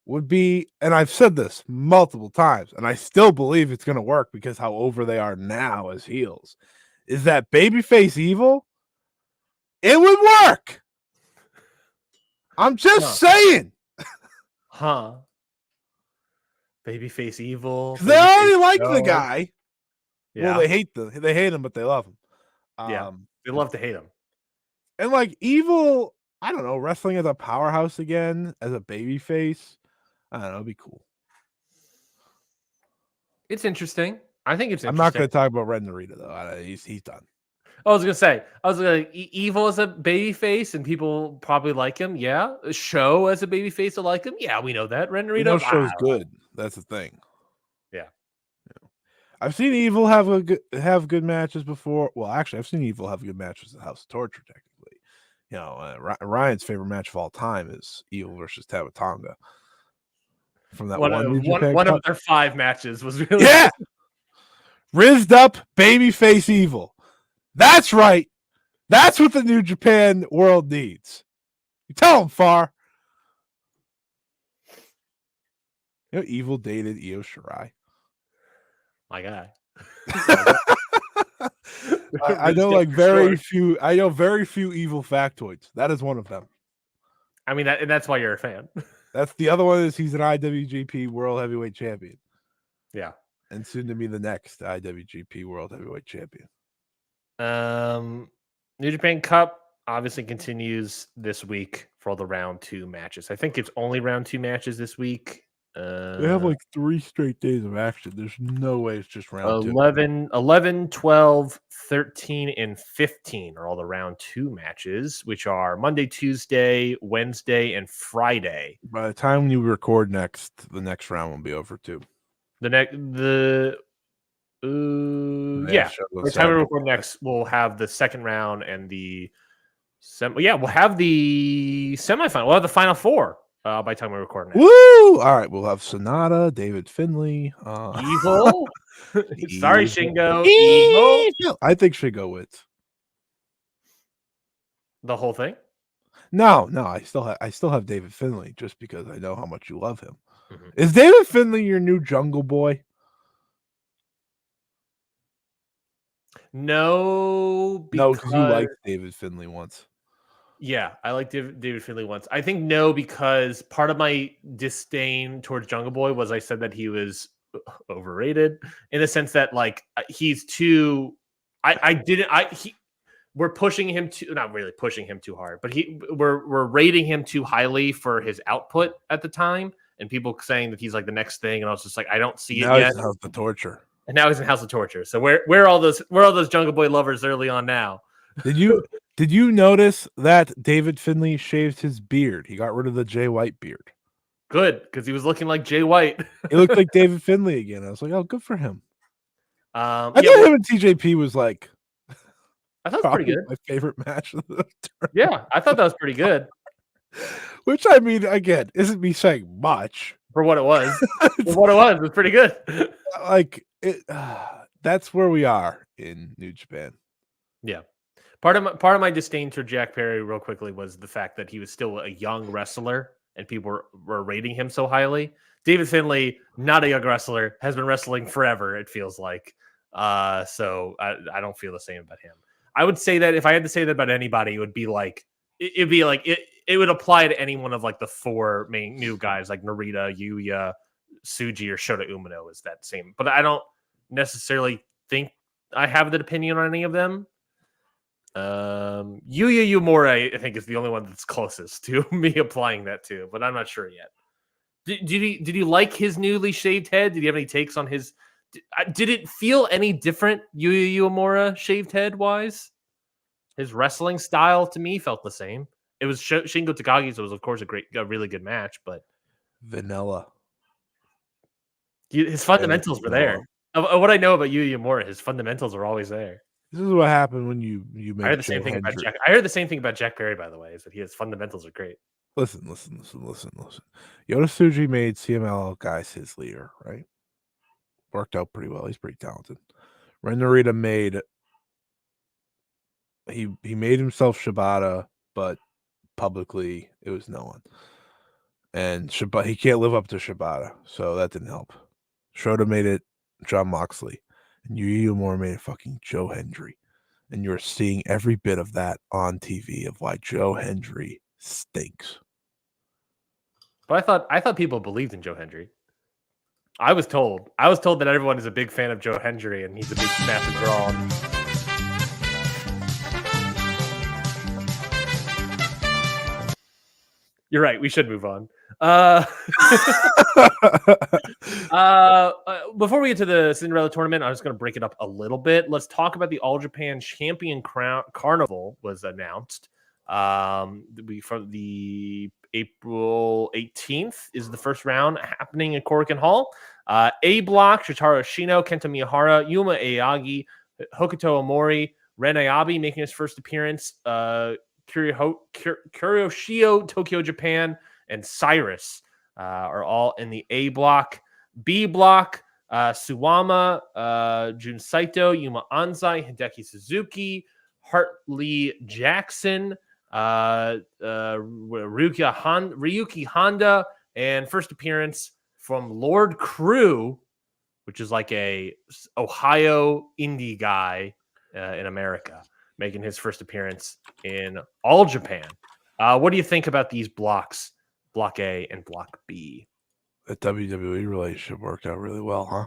would be, and I've said this multiple times, and I still believe it's going to work because how over they are now as heels, is that babyface Evil, it would work. I'm just saying. Babyface Evil. They already like the guy. Yeah. Well, they hate him, but they love him. Yeah, they love to hate him. And like Evil, I don't know, wrestling as a powerhouse again, as a babyface. I don't know, it'd be cool. It's interesting. I think it's interesting. I'm not going to talk about Red Narita though. He's done. I was gonna Evil as a babyface, and people probably like him. Yeah, Show as a babyface to like him. Yeah, we know that. Ren Narita. Show's good. That's the thing. Yeah. I've seen Evil have good matches before. Well, actually, I've seen Evil have good matches at House of Torture. Technically, you know, Ryan's favorite match of all time is Evil versus Tama Tonga. From that one of their 5 matches was really rizzed up babyface Evil. That's right. That's what the New Japan world needs. You tell them, Far. You know, Evil dated Io Shirai. My guy. I know very few Evil factoids. That is one of them. I mean, that's why you're a fan. That's the other one is he's an IWGP World Heavyweight Champion. Yeah. And soon to be the next IWGP World Heavyweight Champion. New Japan Cup obviously continues this week for all the round 2 matches. I think it's only round 2 matches this week. They have like 3 straight days of action. There's no way it's just round 2. 11, 12, 13, and 15 are all the round 2 matches, which are Monday, Tuesday, Wednesday, and Friday. By the time you record next, the next round will be over too. Yeah. By the time we record next, we'll have the second round and the we'll have the semifinal. We'll have the final 4 by the time we record next. Woo! All right, we'll have Sonata, David Finlay, Evil. Sorry, Shingo. Evil. I think Shingo wins. The whole thing? No, I still have David Finlay just because I know how much you love him. Mm-hmm. Is David Finlay your new Jungle Boy? No, because you liked David Finlay once. Yeah, I liked David Finlay once. I think no, because part of my disdain towards Jungle Boy was I said that he was overrated in the sense that like he's too. We're pushing him to not really pushing him too hard, but we're rating him too highly for his output at the time, and people saying that he's like the next thing, and I was just like, I don't see it yet. He's in House of Torture, and now he's in House of Torture. So where are all those Jungle Boy lovers early on now? Did you notice that David Finlay shaved his beard? He got rid of the Jay White beard. Good, because he was looking like Jay White. He looked like David Finlay again. I was like, oh, good for him. I thought him and TJP was like. I thought it was pretty good. My favorite match of the tournament. Yeah, I thought that was pretty good. Which I mean, again, isn't me saying much for what it was. For what it was pretty good. Like it. That's where we are in New Japan. Yeah. Part of my disdain for Jack Perry, real quickly, was the fact that he was still a young wrestler and people were rating him so highly. David Finlay, not a young wrestler, has been wrestling forever, it feels like. So I don't feel the same about him. I would say that if I had to say that about anybody, it would be like it would apply to any one of like the 4 main new guys like Narita, Yuya, Tsuji, or Shota Umino is that same. But I don't necessarily think I have that opinion on any of them. Yuya Uemura, I think, is the only one that's closest to me applying that to, but I'm not sure yet. Did you like his newly shaved head? Did you have any takes on his? Did it feel any different, Yuya Uemura shaved head wise? His wrestling style to me felt the same. It was Shingo Takagi, so it was of course a really good match, but vanilla. His fundamentals were there. Of what I know about Yuya Uemura, his fundamentals are always there. This is what happened when you make. I heard the same thing about Jack. I heard the same thing about Jack Perry, by the way, is that his fundamentals are great. Listen. Yota Tsuji made CML guys his leader, right? Worked out pretty well. He's pretty talented. Ren Narita made himself Shibata, but publicly it was no one. And Shibata, he can't live up to Shibata, so that didn't help. Shota made it John Moxley, and Yuya Uemura made it fucking Joe Hendry. And you're seeing every bit of that on TV of why Joe Hendry stinks. But I thought people believed in Joe Hendry. I was told that everyone is a big fan of Joe Hendry, and he's a big massive draw. You're right. We should move on. Before we get to the Cinderella tournament, I'm just going to break it up a little bit. Let's talk about the All Japan Champion Carnival was announced. From the April 18th is the first round happening in Korakuen Hall. A block: Shotaro Ashino, Kenta Miyahara, Yuma Aoyagi, Hokuto Omori, Ren Ayabe making his first appearance. Kuryoshio, Tokyo, Japan, and Cyrus are all in the A block. B block: Suwama, Jun Saito, Yuma Anzai, Hideki Suzuki, Hartley Jackson, Ryuki Honda, and first appearance from Lord Crew, which is like a Ohio indie guy in America, making his first appearance in All Japan. What do you think about these blocks, Block A and Block B? The WWE relationship worked out really well, huh?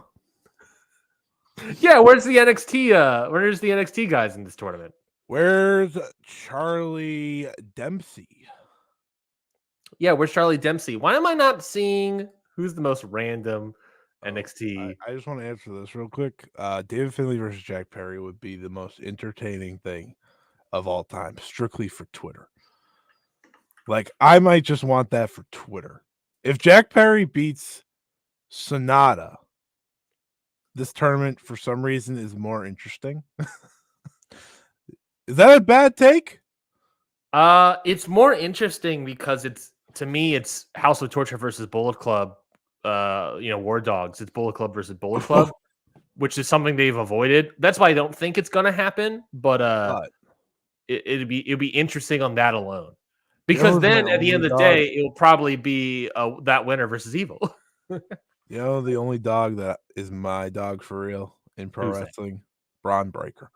Yeah, where's the NXT guys in this tournament? Where's Charlie Dempsey? Yeah, where's Charlie Dempsey? Why am I not seeing Who's the most random NXT? I just want to answer this real quick. David Finlay versus Jack Perry would be the most entertaining thing of all time, strictly for Twitter. Like, I might just want that for Twitter. If Jack Perry beats Sonata, this tournament for some reason is more interesting. Is that a bad take? It's more interesting because to me it's House of Torture versus Bullet Club. War Dogs. It's Bullet Club versus Bullet Club, which is something they've avoided. That's why I don't think it's gonna happen. But it'd be interesting on that alone. Because then at the end of the day, it will probably be that winner versus Evil. The only dog that is my dog for real in pro wrestling, Braun Breaker.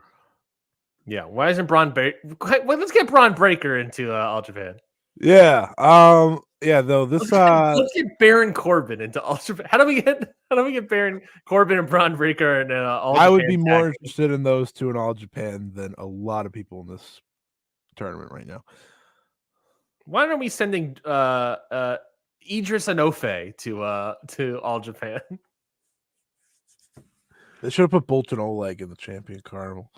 Yeah, why isn't Braun Breaker? Let's get Braun Breaker into All Japan. Yeah, though this let's get Baron Corbin into All Japan. How do we get Baron Corbin and Braun Breaker and All Japan? I would be more interested in those two in All Japan than a lot of people in this tournament right now. Why aren't we sending Idris Enofe to All Japan? They should have put Bolton Oleg in the Champion Carnival.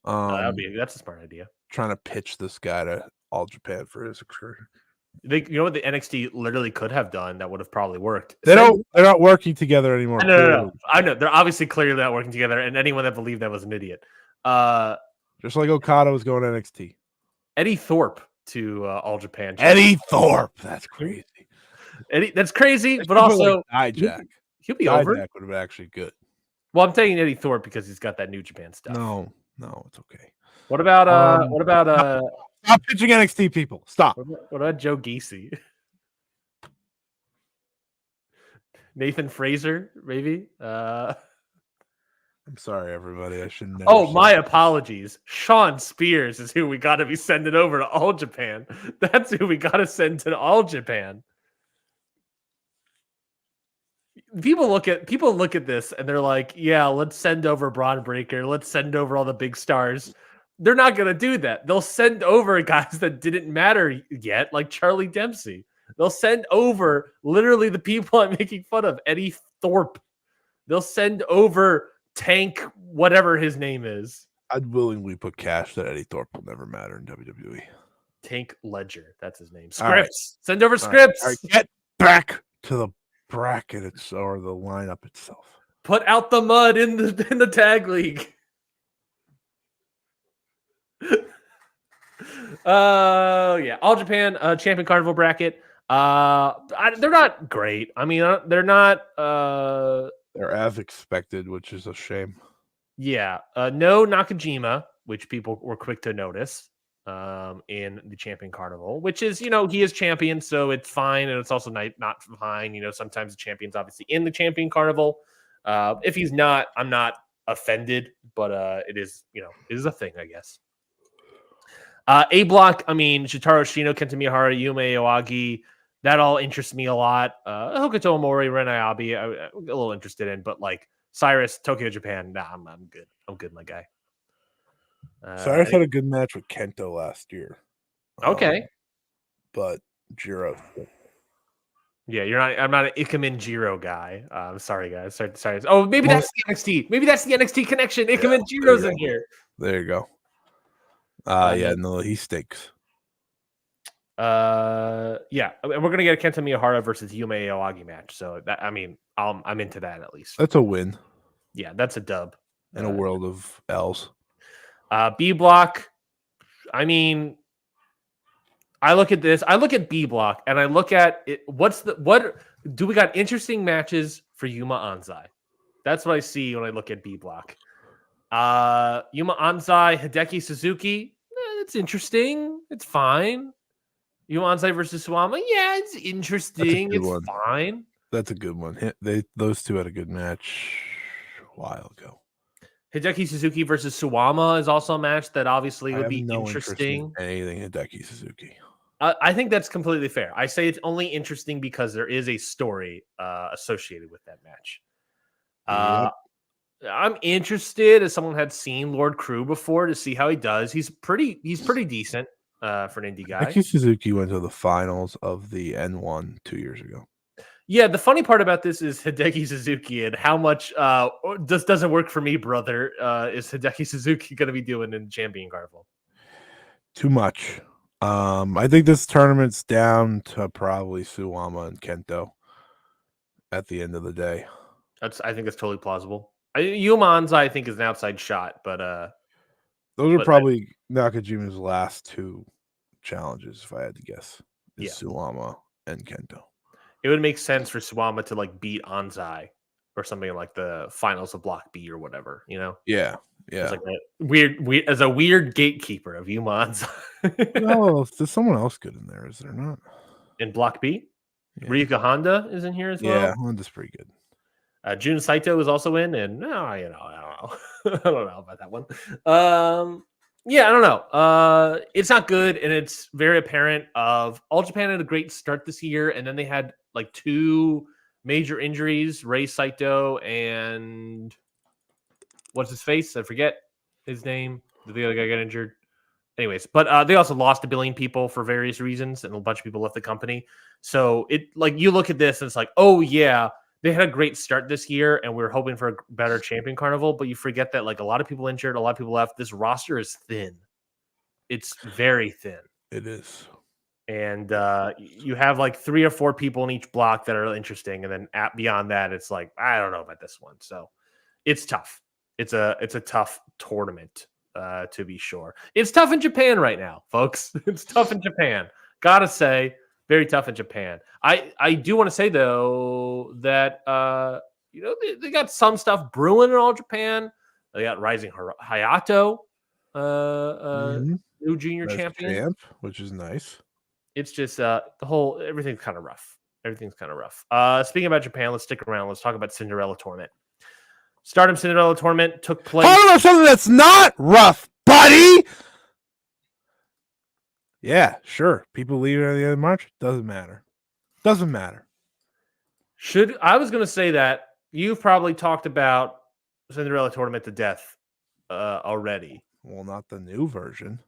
That's a smart idea. Trying to pitch this guy to All Japan for his excursion. You know what the NXT literally could have done that would have probably worked. They're not working together anymore. No. I know they're obviously clearly not working together, and anyone that believed that was an idiot. Just like Okada was going to NXT. Eddie Thorpe to All Japan. Eddie Thorpe, that's crazy. That's crazy, but also Dijak. He'll be over. Dijak would have been actually good. Well, I'm taking Eddie Thorpe because he's got that New Japan stuff. No, it's okay. What about stop pitching NXT people? Stop. What about Joe Gacy? Nathan Fraser, maybe. I'm sorry, everybody. I shouldn't. My apologies. Sean Spears is who we got to be sending over to All Japan. That's who we got to send to All Japan. People look at this and they're like, yeah, let's send over Braun Breaker. Let's send over all the big stars. They're not going to do that. They'll send over guys that didn't matter yet, like Charlie Dempsey. They'll send over literally the people I'm making fun of, Eddie Thorpe. They'll send over Tank, whatever his name is. I'd willingly put cash that Eddie Thorpe will never matter in WWE. Tank Ledger, that's his name. Scripts. Right. Send over Scripts. All right. Get back to the bracket or the lineup itself. Put out the mud in the tag league. All Japan Champion Carnival bracket. They're not great. I mean, they're not. They're as expected, which is a shame. Yeah. No Nakajima, which people were quick to notice. In the Champion Carnival, which is, he is champion, so it's fine, and it's also not fine. Sometimes the champion's obviously in the Champion Carnival. If he's not, I'm not offended, but it is a thing, I guess. A block, I mean, Shitaro Shino, Kenta Miyahara, Yuma Aoyagi, that all interests me a lot. Hokuto Omori, Ren Ayabe, I'm a little interested in, but like Cyrus, Tokyo Japan, nah, I'm good. I'm good, my guy. Cyrus had a good match with Kento last year. Okay. But Jiro. Yeah, I'm not an Ikemen Jiro guy. I'm sorry, guys. Sorry. Oh, maybe that's the NXT. Maybe that's the NXT connection. Ikemen Jiro's in here. There you go. No, he stinks. Yeah, we're gonna get a Kenta Miyahara versus Yuma Aoyagi match. So that, I mean, I'm into that at least. That's a win. Yeah, that's a dub. In a world of L's. B block. I mean, I look at this. I look at B block, and I look at it. What do we got? Interesting matches for Yuma Anzai. That's what I see when I look at B block. Yuma Anzai, Hideki Suzuki. It's interesting. It's fine. Yuma Anzai versus Suwama. Yeah, it's interesting. It's fine. That's a good one. Those two had a good match a while ago. Hideki Suzuki versus Suwama is also a match that obviously would be interesting. Anything Hideki Suzuki. I think that's completely fair. I say it's only interesting because there is a story associated with that match. Yep. I'm interested, as someone had seen Lord Crew before, to see how he does. He's pretty decent for an indie guy. Hideki Suzuki went to the finals of the N1 2 years ago. Yeah, the funny part about this is Hideki Suzuki and how much this doesn't work for me, brother. Is Hideki Suzuki going to be doing in Champion Carnival? Too much. I think this tournament's down to probably Suwama and Kento at the end of the day. I think that's totally plausible. Yuman's, I think, is an outside shot, but those are but probably Nakajima's last two challenges, if I had to guess. Is yeah, Suwama and Kento. it would make sense for Suwama to like beat Anzai or something like the finals of Block B or whatever, you know? Yeah, It's yeah. like a weird gatekeeper of Yuma Anzai. No, there's someone else good in there, is there not? In Block B, Yeah, Ryuka Honda is in here as yeah, well. Honda's pretty good. Jun Saito is also in, and no, I don't know. I don't know about that one. Yeah, I don't know. It's not good, and it's very apparent. Of All Japan had a great start this year, and then they had like two major injuries: Rei Saito and what's his face? I forget his name. Did the other guy get injured? Anyways, but they also lost 1 billion people for various reasons, and a bunch of people left the company. So it like you look at this, and it's like, oh yeah, they had a great start this year, and we were hoping for a better Champion Carnival. But you forget that like a lot of people injured, a lot of people left. This roster is thin; it's very thin, It is. and you have like 3 or 4 people in each block that are interesting, and then beyond that, it's like I don't know about this one. So it's tough. It's a tough tournament. To be sure. It's tough in Japan right now, folks. It's tough in Japan. Gotta say, very tough in Japan. I do want to say though that they got some stuff brewing in All Japan. They got Rising Hayato, new junior As champion. champ, which is nice. It's just everything's kind of rough. Everything's kind of rough. Speaking about Japan, let's stick around. Let's talk about Cinderella tournament. Stardom Cinderella tournament took place. Talk about something that's not rough, buddy. Yeah, sure. People leaving at the end of March doesn't matter. Doesn't matter. I was going to say that you've probably talked about Cinderella tournament to death already. Well, not the new version.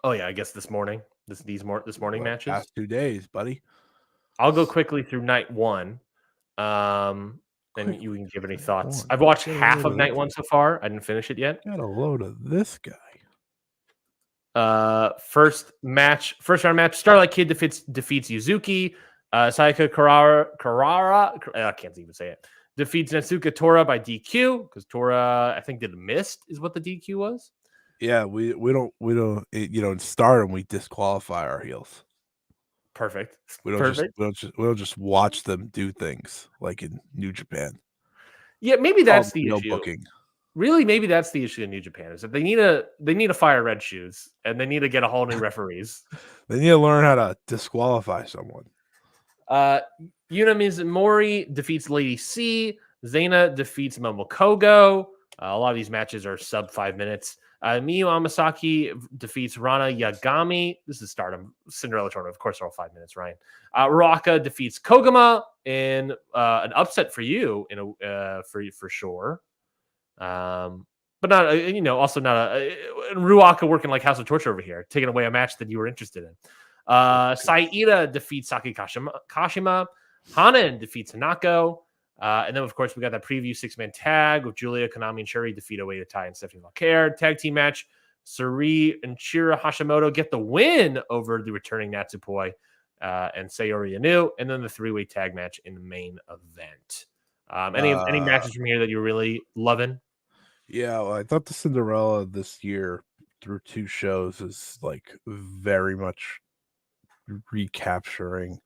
Oh yeah, I guess this morning. This morning matches. Past 2 days, buddy. I'll go quickly through night 1. And you can give any thoughts. I've watched half of night 1 so far. I didn't finish it yet. Got a load of this guy. First round match. Starlight Kid defeats Yuzuki. Sayaka Karara. I can't even say it. Defeats Natsuka Tora by DQ because Tora I think did a missed is what the DQ was. Yeah, we don't in Stardom we disqualify our heels. Perfect. We don't just watch them do things like in New Japan. Yeah, maybe that's the issue. Booking. Really, maybe that's the issue in New Japan is that they need to fire Red Shoes and they need to get a whole new referees. They need to learn how to disqualify someone. Yuna Mizumori defeats Lady C. Zaina defeats Momokogo. A lot of these matches are sub 5 minutes. Miyu Amasaki defeats Rana Yagami. This is Stardom Cinderella tournament. Of course, they're all 5 minutes, Ryan. Ruaka defeats Koguma in an upset for you for sure. But not also not Ruaka working like House of Torture over here, taking away a match that you were interested in. Saida defeats Saki Kashima. Hanan defeats Hanako. And then, of course, we got that preview 6-man tag with Julia, Konami, and Shuri defeat Oedo Tai and Stephanie Valcaire. Tag team match. Suri and Shira Hashimoto get the win over the returning Natsupoi and Sayori Inu. And then the 3-way tag match in the main event. Any matches from here that you're really loving? Yeah, well, I thought the Cinderella this year through 2 shows is like very much recapturing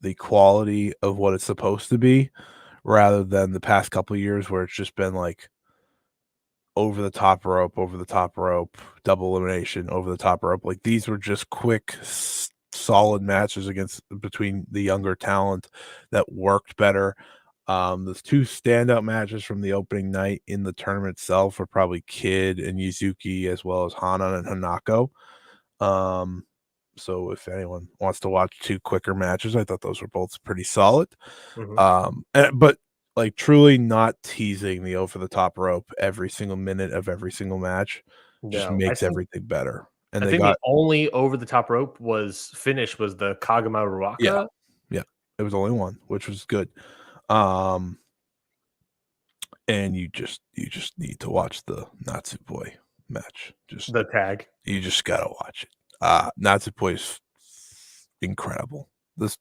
the quality of what it's supposed to be rather than the past couple of years where it's just been like over the top rope, double elimination, over the top rope. Like these were just quick, solid matches between the younger talent that worked better. The 2 standout matches from the opening night in the tournament itself were probably Kid and Yuzuki as well as Hanan and Hanako. So if anyone wants to watch 2 quicker matches, I thought those were both pretty solid. Mm-hmm. But like truly not teasing the over the top rope every single minute of every single match just makes everything better. And I think the only over the top rope finish was the Kagama Ruaka. Yeah. It was only one, which was good. And you just need to watch the Natsupoi match. The tag. You just gotta watch it. Natsupoi is incredible.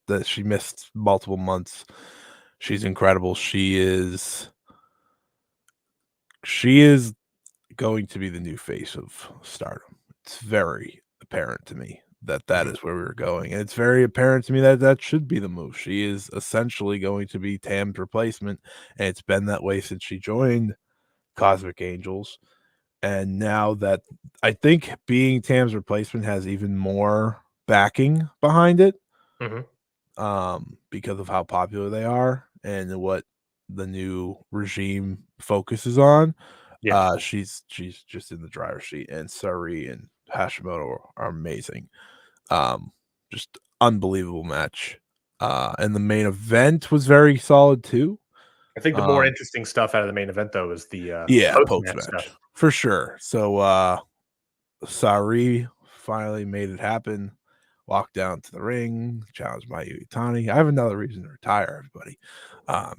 That she missed multiple months. She's incredible. She is going to be the new face of Stardom. It's very apparent to me that is where we were going, and it's very apparent to me that should be the move. She is essentially going to be Tam's replacement, and it's been that way since she joined Cosmic Angels. And now that I think being Tam's replacement has even more backing behind it, because of how popular they are and what the new regime focuses on. Yeah. She's just in the driver's seat, and Sari and Hashimoto are amazing. Just unbelievable match. And the main event was very solid too. I think the more interesting stuff out of the main event, though, is the post match match stuff. for sure. So Sari finally made it happen. Walked down to the ring, challenged Mayu Iwatani. I have another reason to retire, everybody.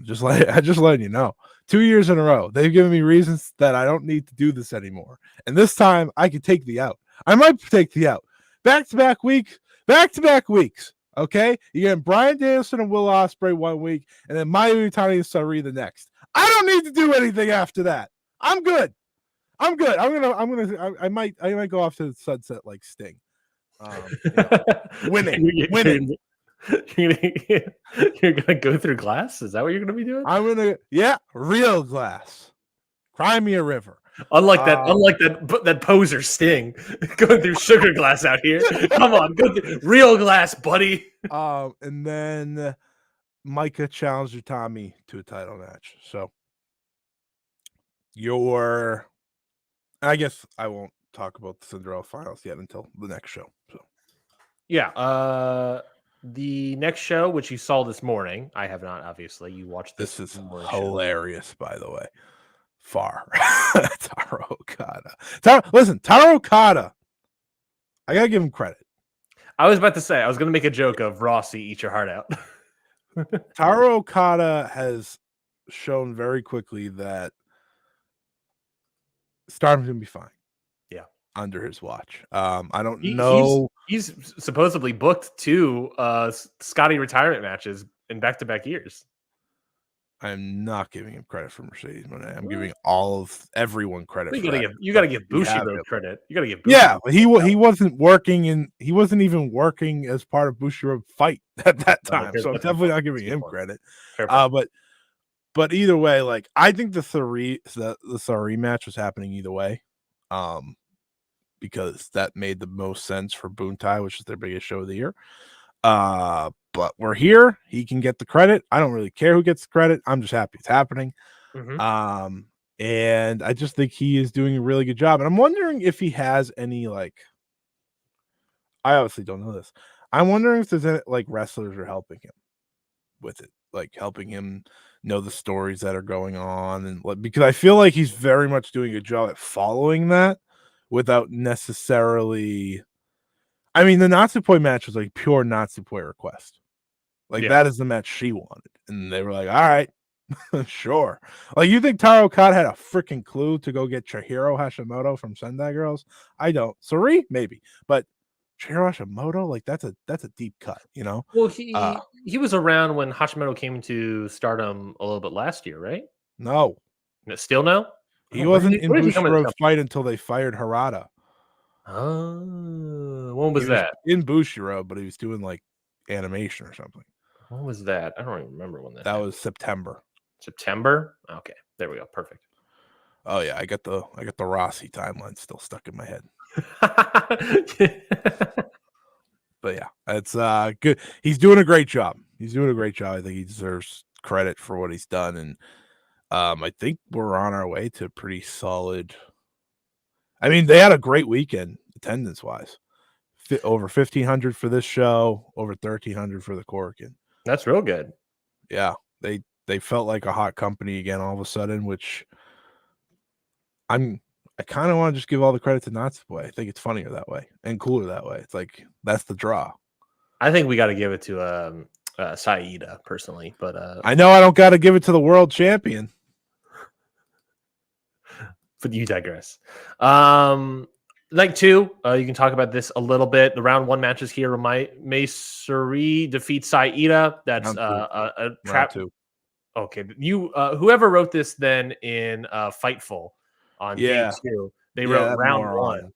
Just letting you know. 2 years in a row, they've given me reasons that I don't need to do this anymore. And this time, I can take the out. I might take the out. Back to back weeks. Okay, you get Bryan Danielson and Will Ospreay 1 week, and then Mayu Iwatani and Sari the next. I don't need to do anything after that. I'm good. I might go off to the sunset like Sting. Winning. You're gonna go through glass? Is that what you're gonna be doing? Real glass. Cry me a river. Unlike that poser Sting going through sugar glass out here. Come on, go through real glass, buddy. And then Micah challenged Utami to a title match. So I guess I won't talk about the Cinderella finals yet until the next show. So yeah, the next show, which you saw this morning, I have not. Obviously, you watched this. This is hilarious, by the way. Taro Okada. Taro Okada. I gotta give him credit. I was about to say I was gonna make a joke of Rossi, eat your heart out. Taro Okada has shown very quickly that Stardom's gonna be fine. Yeah, under his watch. I don't know. He's supposedly booked 2 Scotty retirement matches in back-to-back years. I'm not giving him credit for Mercedes Moné. I'm giving everyone credit. You gotta give Bushiroad credit. You gotta give. But he wasn't working, he wasn't even working as part of Bushiroad Fight at that time. So I'm definitely not giving him credit. But either way, like I think the Sari match was happening either way. Because that made the most sense for Buntai, which is their biggest show of the year. But we're here. He can get the credit. I don't really care who gets the credit. I'm just happy it's happening. And I just think he is doing a really good job. And I'm wondering if he has any, like, I obviously don't know this. I'm wondering if there's any, like, wrestlers are helping him with it, like helping him know the stories that are going on. And because I feel like he's very much doing a job at following that without necessarily. I mean, the Natsupoi match was like pure Natsupoi request. Like that is the match she wanted. And they were like, all right, sure. Like, you think Taro Okada had a freaking clue to go get Chihiro Hashimoto from Sendai Girls? I don't. Sari, maybe. But Chihiro Hashimoto, like that's a deep cut, you know? Well, he was around when Hashimoto came to Stardom a little bit last year, right? No. Still no? He wasn't in Bushiroad Fight until they fired Harada. Oh, when was that? In Bushiroad, but he was doing like animation or something. When was that? I don't even remember when that was September. September? Okay, there we go. Perfect. Oh yeah, I got the Rossi timeline still stuck in my head. But yeah, it's good. He's doing a great job. I think he deserves credit for what he's done, and I think we're on our way to pretty solid. I mean, they had a great weekend attendance wise. Over 1,500 for this show, over 1,300 for the Korakuen. That's real good. Yeah, they felt like a hot company again all of a sudden, which I kind of want to just give all the credit to Natsupoi. I think it's funnier that way and cooler that way. It's like that's the draw. I think we got to give it to Saida personally, but I know I don't got to give it to the world champion. but you digress. Night 2, you can talk about this a little bit. The round 1 matches here. Maesuri defeats Saida. That's a trap. 2. Okay, you whoever wrote this then in Fightful on day 2, they wrote round 1.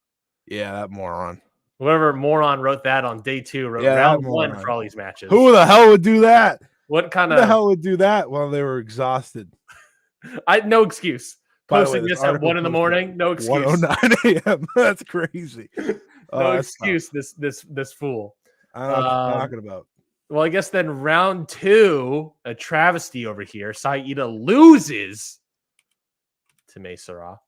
Yeah, that moron. Whoever moron wrote that on day 2 wrote round 1 for all these matches. Who the hell would do that? What kind of the hell would do that while they were exhausted? No excuse. Posting this at 1 a.m. No excuse. 1:09 a.m. That's crazy. No excuse. This fool. I don't know what you're talking about. Well, I guess then round 2, a travesty over here. Saida loses to Maesura.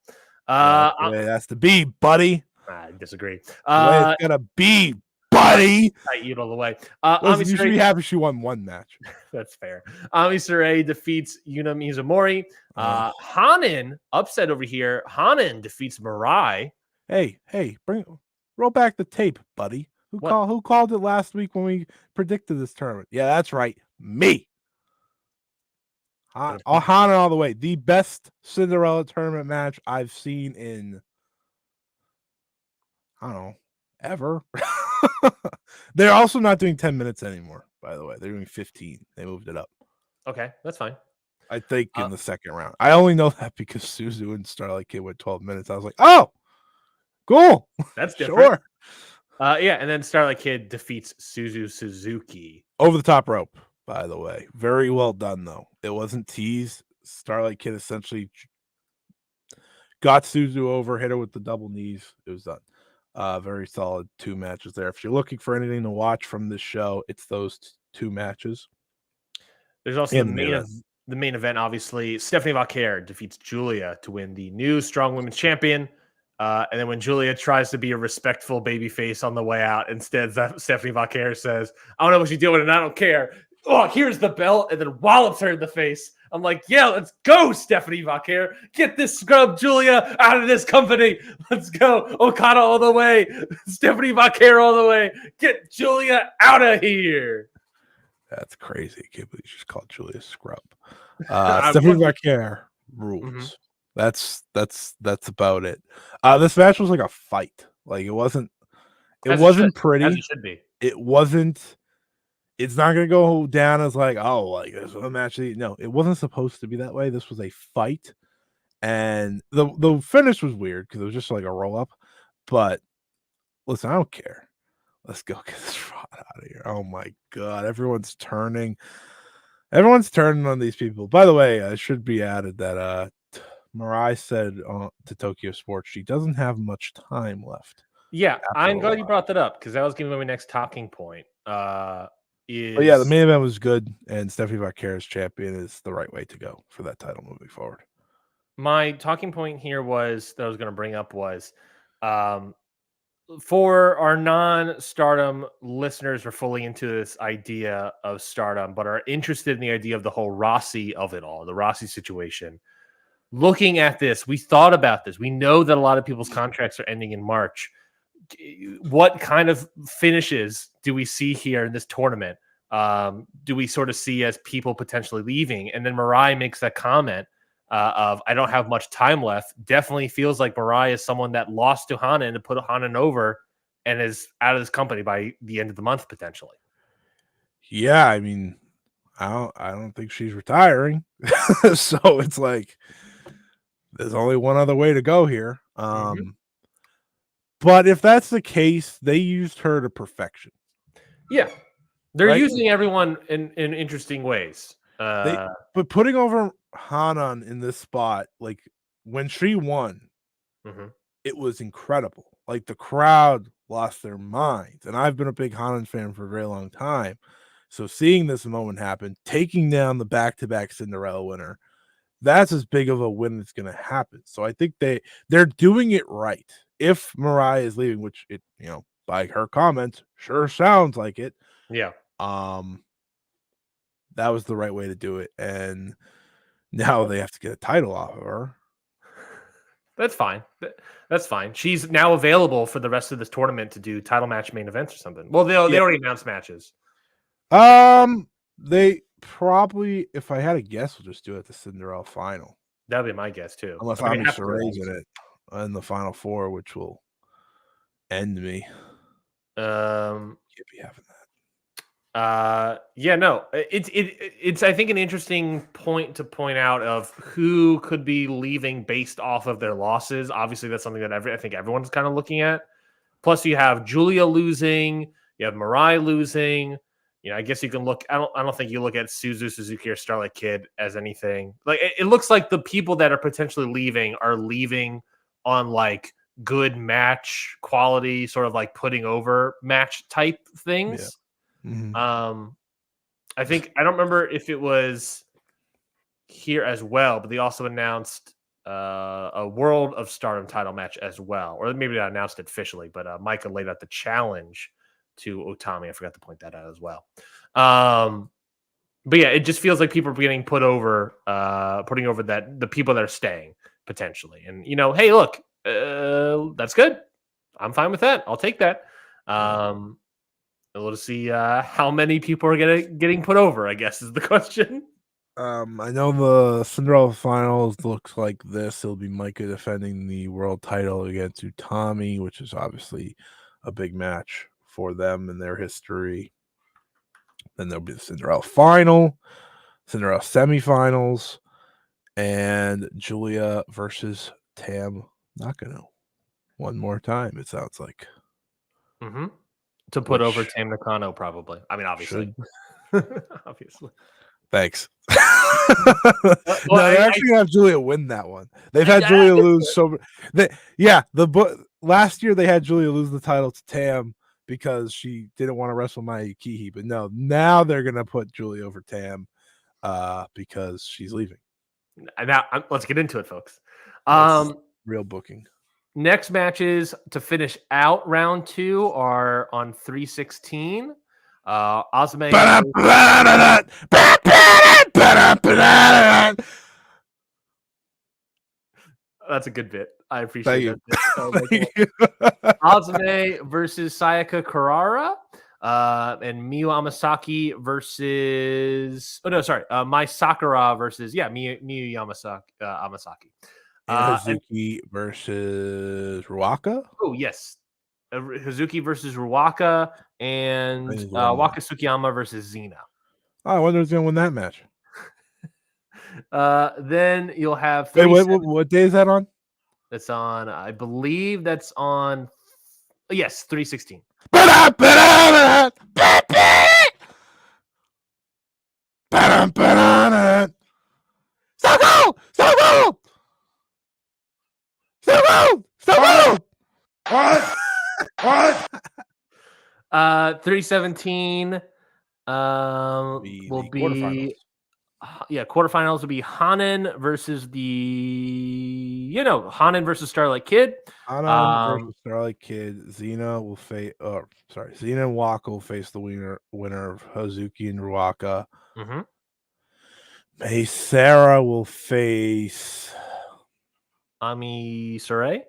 That's the B, buddy. I disagree. It's gonna be, buddy. Saida all the way. Listen, you should be happy she won 1 match. That's fair. Amisure defeats Yuna Mizumori. Hanan upset over here. Hanan defeats Mirai. Hey, roll back the tape, buddy. Who called it last week when we predicted this tournament? Yeah, that's right. Me. Hanan all the way. The best Cinderella tournament match I've seen in, I don't know, ever. They're also not doing 10 minutes anymore, by the way. They're doing 15. They moved it up. Okay, that's fine. I think in the second round. I only know that because Suzu and Starlight Kid went 12 minutes. I was like, oh, cool. That's different. Sure. Yeah, and then Starlight Kid defeats Suzu Suzuki. Over the top rope, by the way. Very well done, though. It wasn't teased. Starlight Kid essentially got Suzu over, hit her with the double knees. It was done. Very solid 2 matches there. If you're looking for anything to watch from this show, it's those 2 matches. There's also the main event, obviously. Stephanie Vaquer defeats Julia to win the new Strong Women's Champion. And then when Julia tries to be a respectful babyface on the way out, instead Stephanie Vaquer says, I don't know what she's doing and I don't care. Oh, here's the belt, and then wallops her in the face. I'm like, yeah, let's go, Stephanie Vaquer. Get this scrub Julia out of this company. Let's go. Okada all the way. Stephanie Vaquer all the way. Get Julia out of here. That's crazy. I can't believe you just called Julia scrub. Stephanie Vaquer rules. Mm-hmm. That's about it. This match was like a fight. Like it wasn't pretty. As it should be. It wasn't. It's not going to go down as like, oh, like there's a match. No, it wasn't supposed to be that way. This was a fight. And the finish was weird because it was just like a roll up. But listen, I don't care. Let's go get this rod out of here. Oh my God. Everyone's turning on these people. By the way, it should be added that Mirai said to Tokyo Sports she doesn't have much time left. Yeah, I'm glad you brought that up because that was going to be my next talking point. The main event was good, and Stephanie Vaquer as champion is the right way to go for that title moving forward. My talking point here was that I was going to bring up was for our non-Stardom listeners, we're fully into this idea of Stardom, but are interested in the idea of the whole Rossi of it all, the Rossi situation. Looking at this, we thought about this. We know that a lot of people's contracts are ending in March. What kind of finishes do we see here in this tournament? Do we sort of see as people potentially leaving? And then Mirai makes that comment of, I don't have much time left. Definitely feels like Mirai is someone that lost to Hanan and put Hanan over and is out of this company by the end of the month, potentially. Yeah, I mean, I don't think she's retiring. So it's like, there's only one other way to go here. But if that's the case, they used her to perfection. Yeah. They're using everyone in interesting ways. But putting over Hanan in this spot, like when she won, it was incredible. Like the crowd lost their minds. And I've been a big Hanan fan for a very long time. So seeing this moment happen, taking down the back-to-back Cinderella winner, that's as big of a win that's going to happen. So I think they're doing it right. If Mirai is leaving, which it, by her comments, sure sounds like it. Yeah. That was the right way to do it. And now they have to get a title off of her. That's fine. That's fine. She's now available for the rest of this tournament to do title match main events or something. Well, they already announced matches. They probably, if I had a guess, will just do it at the Cinderella final. That'd be my guess too. Unless I mean, Ami they have to, Saray's in obviously. it in the final four, which will end me. Um, Can't be having that. yeah, no, it's I think an interesting point to point out of who could be leaving based off of their losses. Obviously, that's something that I think everyone's kind of looking at. Plus, you have Julia losing, you have Mirai losing. I guess you can look. I don't think you look at Suzuki or Starlight Kid as anything. Like it looks like the people that are potentially leaving are leaving on like good match quality, sort of like putting over match type things. Yeah. Mm-hmm. I think I don't remember if it was here as well, but they also announced a World of Stardom title match as well, or maybe they announced it officially. But Micah laid out the challenge to Utami. I forgot to point that out as well. But yeah, it just feels like people are getting putting over that the people that are staying potentially, and hey, look, that's good. I'm fine with that. I'll take that. We'll see how many people are getting put over, I guess, is the question. I know the Cinderella finals looks like this. It'll be Micah defending the world title against Utami, which is obviously a big match for them in their history. Then there'll be the Cinderella final, Cinderella semifinals, and Julia versus Tam Nakano. One more time, it sounds like. Mm-hmm. To put over Tam Nakano, probably. I mean, obviously. Obviously. Thanks. No, they actually have Julia win that one. They've had Julia lose last year they had Julia lose the title to Tam because she didn't want to wrestle Maya Yukihi, but no, now they're gonna put Julia over Tam because she's leaving. Now let's get into it, folks. Real booking. Next matches to finish out round 2 are on 316. Osme. That's a good bit. I appreciate that bit. Osme versus Sayaka Kurara. And Miyu Amasaki versus Mai Sakura versus Miyu Amasaki. Hazuki versus Ruaka. Oh yes, Hazuki versus Ruaka and Waka Tsukiyama versus Xena. Oh, I wonder who's gonna win that match. Then you'll have. Wait, what day is that on? That's on. I believe that's on. Yes, 316. What? 317 will be quarterfinals will be Hanan versus Hanan versus Starlight Kid. Hanan versus Starlight Kid. Xena will face. Xena and Waka will face the winner of Hazuki and Ruaka. Mm-hmm. May Sarah will face Ami Saray.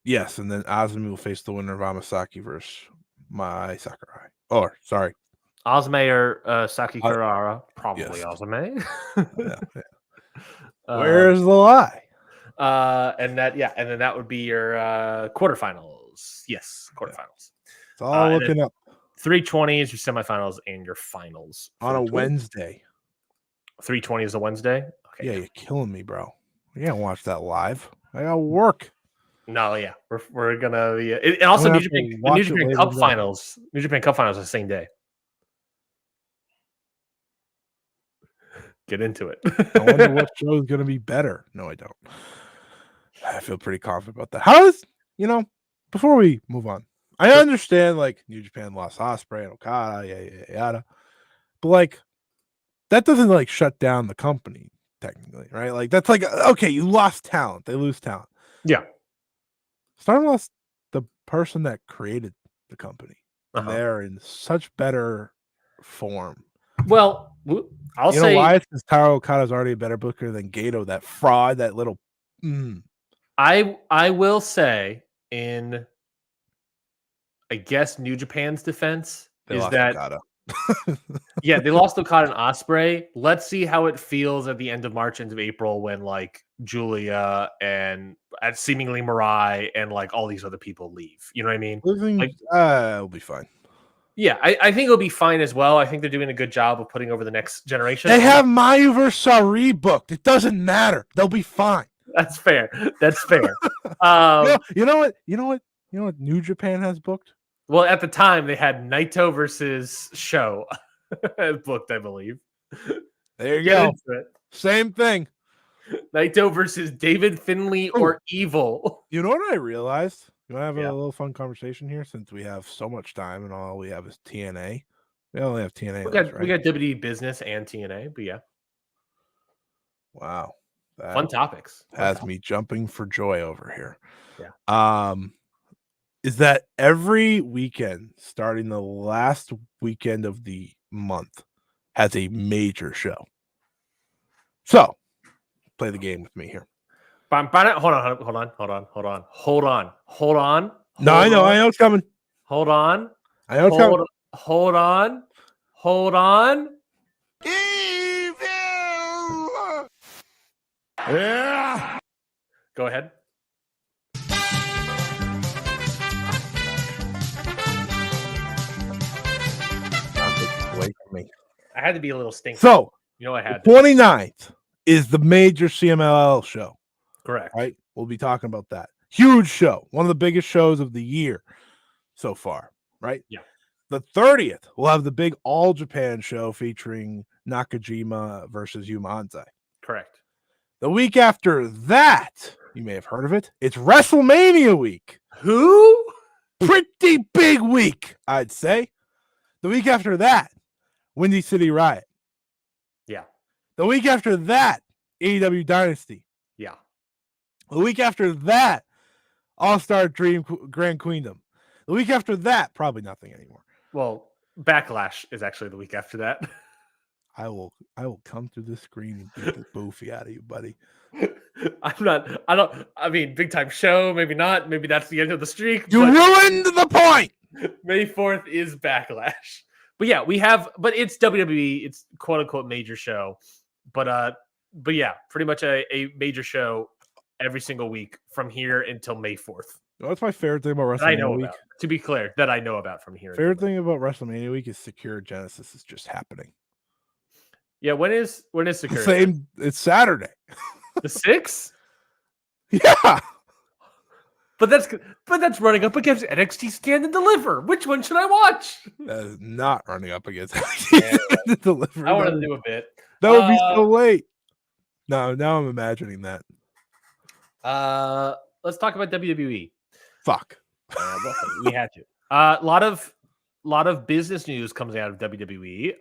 Yes, and then Azumi will face the winner of Amasaki versus Mai Sakurai. Oh, sorry. Azumi or Saki Kurara. Probably yes. Azumi. Yeah. Where's the lie? And then that would be your quarterfinals. Yes, quarterfinals. It's all looking up. 320 is your semifinals and your finals. On a Wednesday. 320 is a Wednesday? Okay. Yeah, you're killing me, bro. You can't watch that live. I got work. No, yeah. We're gonna be and also New Japan Cup finals. New Japan Cup finals are the same day. Get into it. I wonder what show is gonna be better. No, I don't. I feel pretty confident about that. How is before we move on, I understand like New Japan lost Ospreay and Okada, yada. But like that doesn't like shut down the company, technically, right? Like that's like okay, you lost talent, they lose talent. Yeah. Stardom lost the person that created the company. And they're in such better form. Well, I'll say why? It's because Taro Okada's already a better booker than Gato, that fraud, that little. I will say, in I guess New Japan's defense is that Okada. Yeah, they lost Okada and Ospreay. Let's see how it feels at the end of March, end of April, when like Julia and seemingly Mirai and like all these other people leave. You know what I mean? Like, It'll be fine. yeah, I think it'll be fine as well. I think they're doing a good job of putting over the next generation. They have Mayu versus Sari booked. It doesn't matter. They'll be fine. That's fair. That's fair. You know what New Japan has booked? Well, at the time they had Naito versus Show booked, I believe. There you go. It. Same thing. Naito versus David Finlay or Evil. You know what I realized? You want to have a little fun conversation here since we have so much time and all we have is TNA. We only have TNA. We got WWE Business and TNA, but yeah. Wow. Fun topics. Has me jumping for joy over here. Yeah. Is that every weekend, starting the last weekend of the month, has a major show. So, play the game with me here. Hold on. No, I know it's coming. Hold on. I know it's coming. Hold on. Evil! Yeah. Go ahead. Away from me. I had to be a little stinky. So, you know, I had 29th is the major CMLL show. Correct. Right? We'll be talking about that. Huge show. One of the biggest shows of the year so far. Right? Yeah. The 30th, we'll have the big All Japan show featuring Nakajima versus Yuma Anzai. Correct. The week after that, you may have heard of it. It's WrestleMania week. Who? Pretty big week, I'd say. The week after that, Windy City Riot. Yeah. The week after that, AEW Dynasty. Yeah. The week after that, All-Star Dream Grand Queendom. The week after that, probably nothing anymore. Well, Backlash is actually the week after that. I will come through the screen and beat the boofy out of you, buddy. I mean, big time show, maybe not. Maybe that's the end of the streak. You ruined the point. May 4th is Backlash. But yeah, but it's WWE, it's quote unquote major show. But yeah, pretty much a major show every single week from here until May 4th. That's my favorite thing about WrestleMania week. To be clear, that I know about from here. Favorite thing about WrestleMania week is Secure Genesis is just happening. Yeah, when is Secure? It's Saturday. The 6th? Yeah. But that's running up against NXT Stand and Deliver. Which one should I watch? That is not running up against NXT Stand and Deliver. I want to do a bit. That would be so late. No, now I'm imagining that. Let's talk about WWE. Fuck. We had to. A lot of business news comes out of WWE,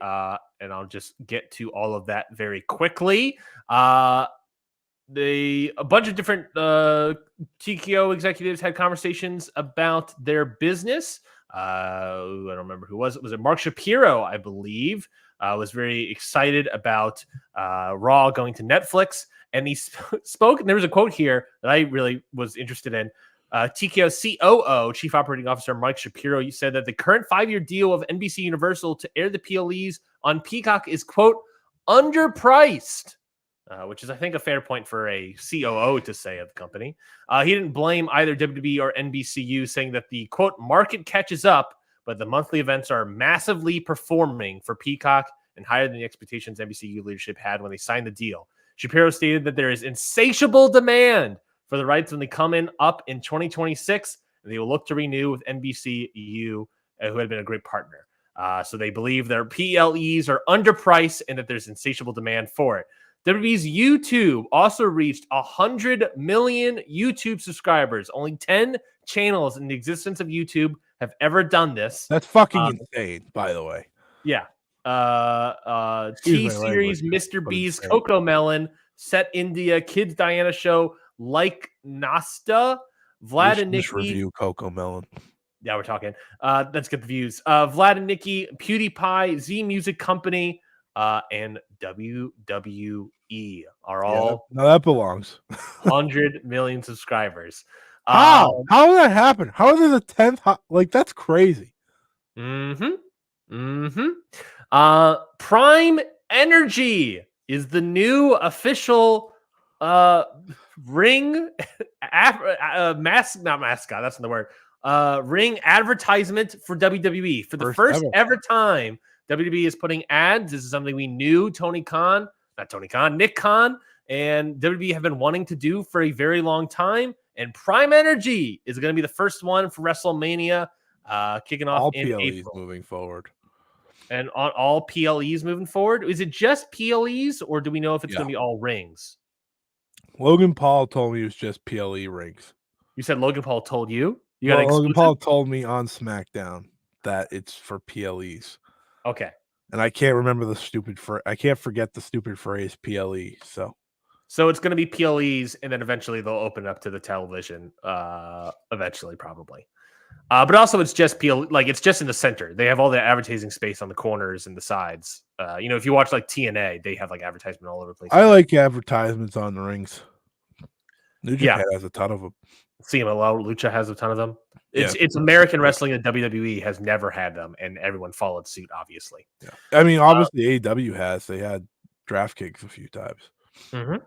and I'll just get to all of that very quickly. A bunch of different TKO executives had conversations about their business. I don't remember who was it. Was it Mark Shapiro, I believe, was very excited about Raw going to Netflix. And he spoke, and there was a quote here that I really was interested in. TKO COO, Chief Operating Officer Mike Shapiro, you said that the current 5-year deal of NBC Universal to air the PLEs on Peacock is, quote, underpriced. Which is, I think, a fair point for a COO to say of the company. He didn't blame either WWE or NBCU, saying that the, quote, market catches up, but the monthly events are massively performing for Peacock and higher than the expectations NBCU leadership had when they signed the deal. Shapiro stated that there is insatiable demand for the rights when they come up in 2026, and they will look to renew with NBCU, who had been a great partner. So they believe their PLEs are underpriced and that there's insatiable demand for it. WWE's YouTube also reached 100 million YouTube subscribers. Only 10 channels in the existence of YouTube have ever done this. That's fucking insane, by the way. Yeah. T-Series, Mr. B's, Coco Melon, Set India, Kids Diana Show, Like Nasta, Vlad and Nikki. Review Coco Melon. Yeah, we're talking. Let's get the views. Vlad and Nikki, PewDiePie, Z Music Company, and WWE are all. No, that belongs. 100 million subscribers. How did that happen? How are they the 10th? Like, that's crazy. Mm-hmm. Prime Energy is the new official ring not mascot, that's not the word. Ring advertisement for WWE. For the first ever time, WWE is putting ads. This is something we knew Nick Khan and WWE have been wanting to do for a very long time. And Prime Energy is going to be the first one for WrestleMania, kicking off all in PLEs April. moving forward. And on all PLEs moving forward? Is it just PLEs, or do we know if it's going to be all rings? Logan Paul told me it was just PLE rings. You said Logan Paul told you? Logan Paul told me on SmackDown that it's for PLEs. Okay. And I can't remember I can't forget the stupid phrase PLE. So it's going to be PLEs, and then eventually they'll open it up to the television. Eventually, probably. But also, it's just it's just in the center. They have all the advertising space on the corners and the sides. If you watch like TNA, they have like advertisement all over the place. I like advertisements on the rings. New Japan has a ton of them. CMLL Lucha has a ton of them. It's American wrestling, and WWE has never had them, and everyone followed suit, obviously. Yeah. I mean, obviously AEW has. They had DraftKings a few times. The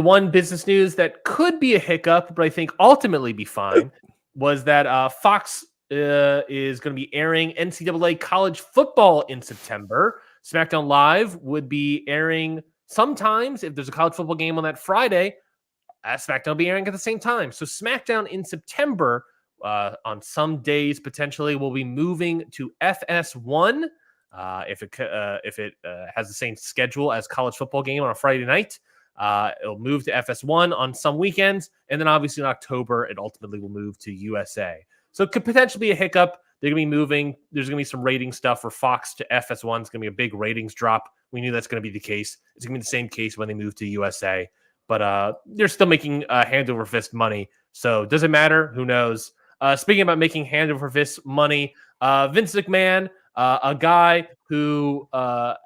one business news that could be a hiccup, but I think ultimately be fine, was that Fox is going to be airing NCAA college football in September. SmackDown Live would be airing sometimes if there's a college football game on that Friday. SmackDown will be airing at the same time. So SmackDown in September, on some days potentially, will be moving to FS1 if it has the same schedule as college football game on a Friday night. It'll move to FS1 on some weekends, and then obviously in October it ultimately will move to USA. So it could potentially be a hiccup. They're going to be moving. There's going to be some rating stuff for Fox to FS1. It's going to be a big ratings drop. We knew that's going to be the case. It's going to be the same case when they move to USA. But they're still making hand over fist money. So does it matter? Who knows? Speaking about making hand over fist money, Vince McMahon, a guy who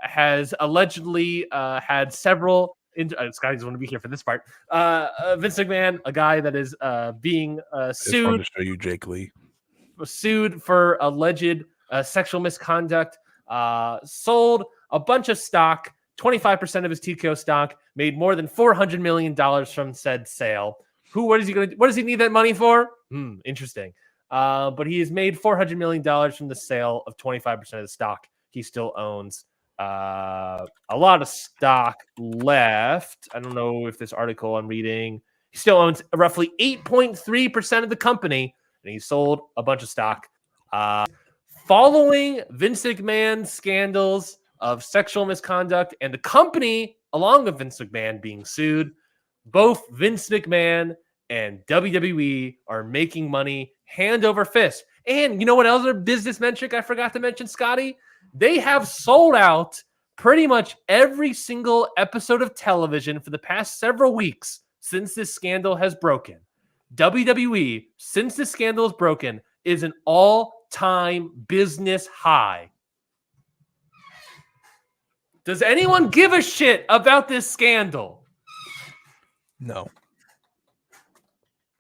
has allegedly had several. Scotty doesn't want to be here for this part. Vince McMahon, a guy that is being sued. To show you Jake Lee. Sued for alleged sexual misconduct. Sold a bunch of stock. 25% of his TKO stock, made more than $400 million from said sale. What does he need that money for? Interesting. But he has made $400 million from the sale of 25% of the stock he still owns. A lot of stock left. I don't know if this article I'm reading, he still owns roughly 8.3% of the company, and he sold a bunch of stock. Following Vince McMahon's scandals of sexual misconduct and the company, along with Vince McMahon, being sued, both Vince McMahon and WWE are making money hand over fist. And you know what other business metric I forgot to mention, Scotty? They have sold out pretty much every single episode of television for the past several weeks since this scandal has broken. WWE, since this scandal is broken, is an all-time business high. Does anyone give a shit about this scandal? No.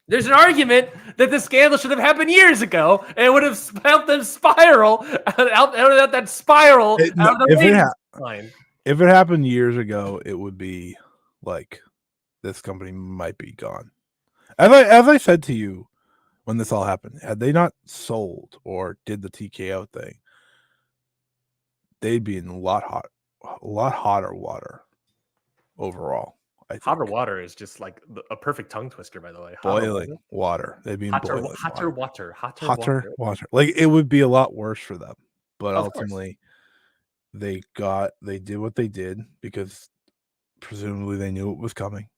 There's an argument that the scandal should have happened years ago, and it would have helped them spiral out that spiral out of the line. If it happened years ago, it would be like this company might be gone. As I said to you when this all happened, had they not sold or did the TKO thing, they'd be in a lot hotter water overall. Hotter water is just like a perfect tongue twister, by the way. Boiling water. They'd be in boiling water. Hotter water. Like it would be a lot worse for them. But ultimately, they did what they did because presumably they knew it was coming.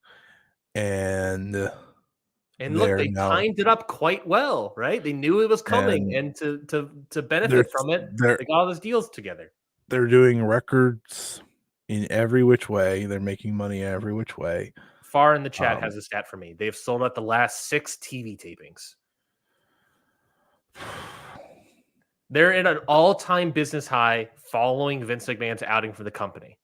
And look, they timed it up quite well, right? They knew it was coming, and to benefit from it, they got all those deals together. They're doing records in every which way. They're making money every which way. Far in the chat has a stat for me. They've sold out the last 6 TV tapings. They're in an all-time business high following Vince McMahon's outing for the company.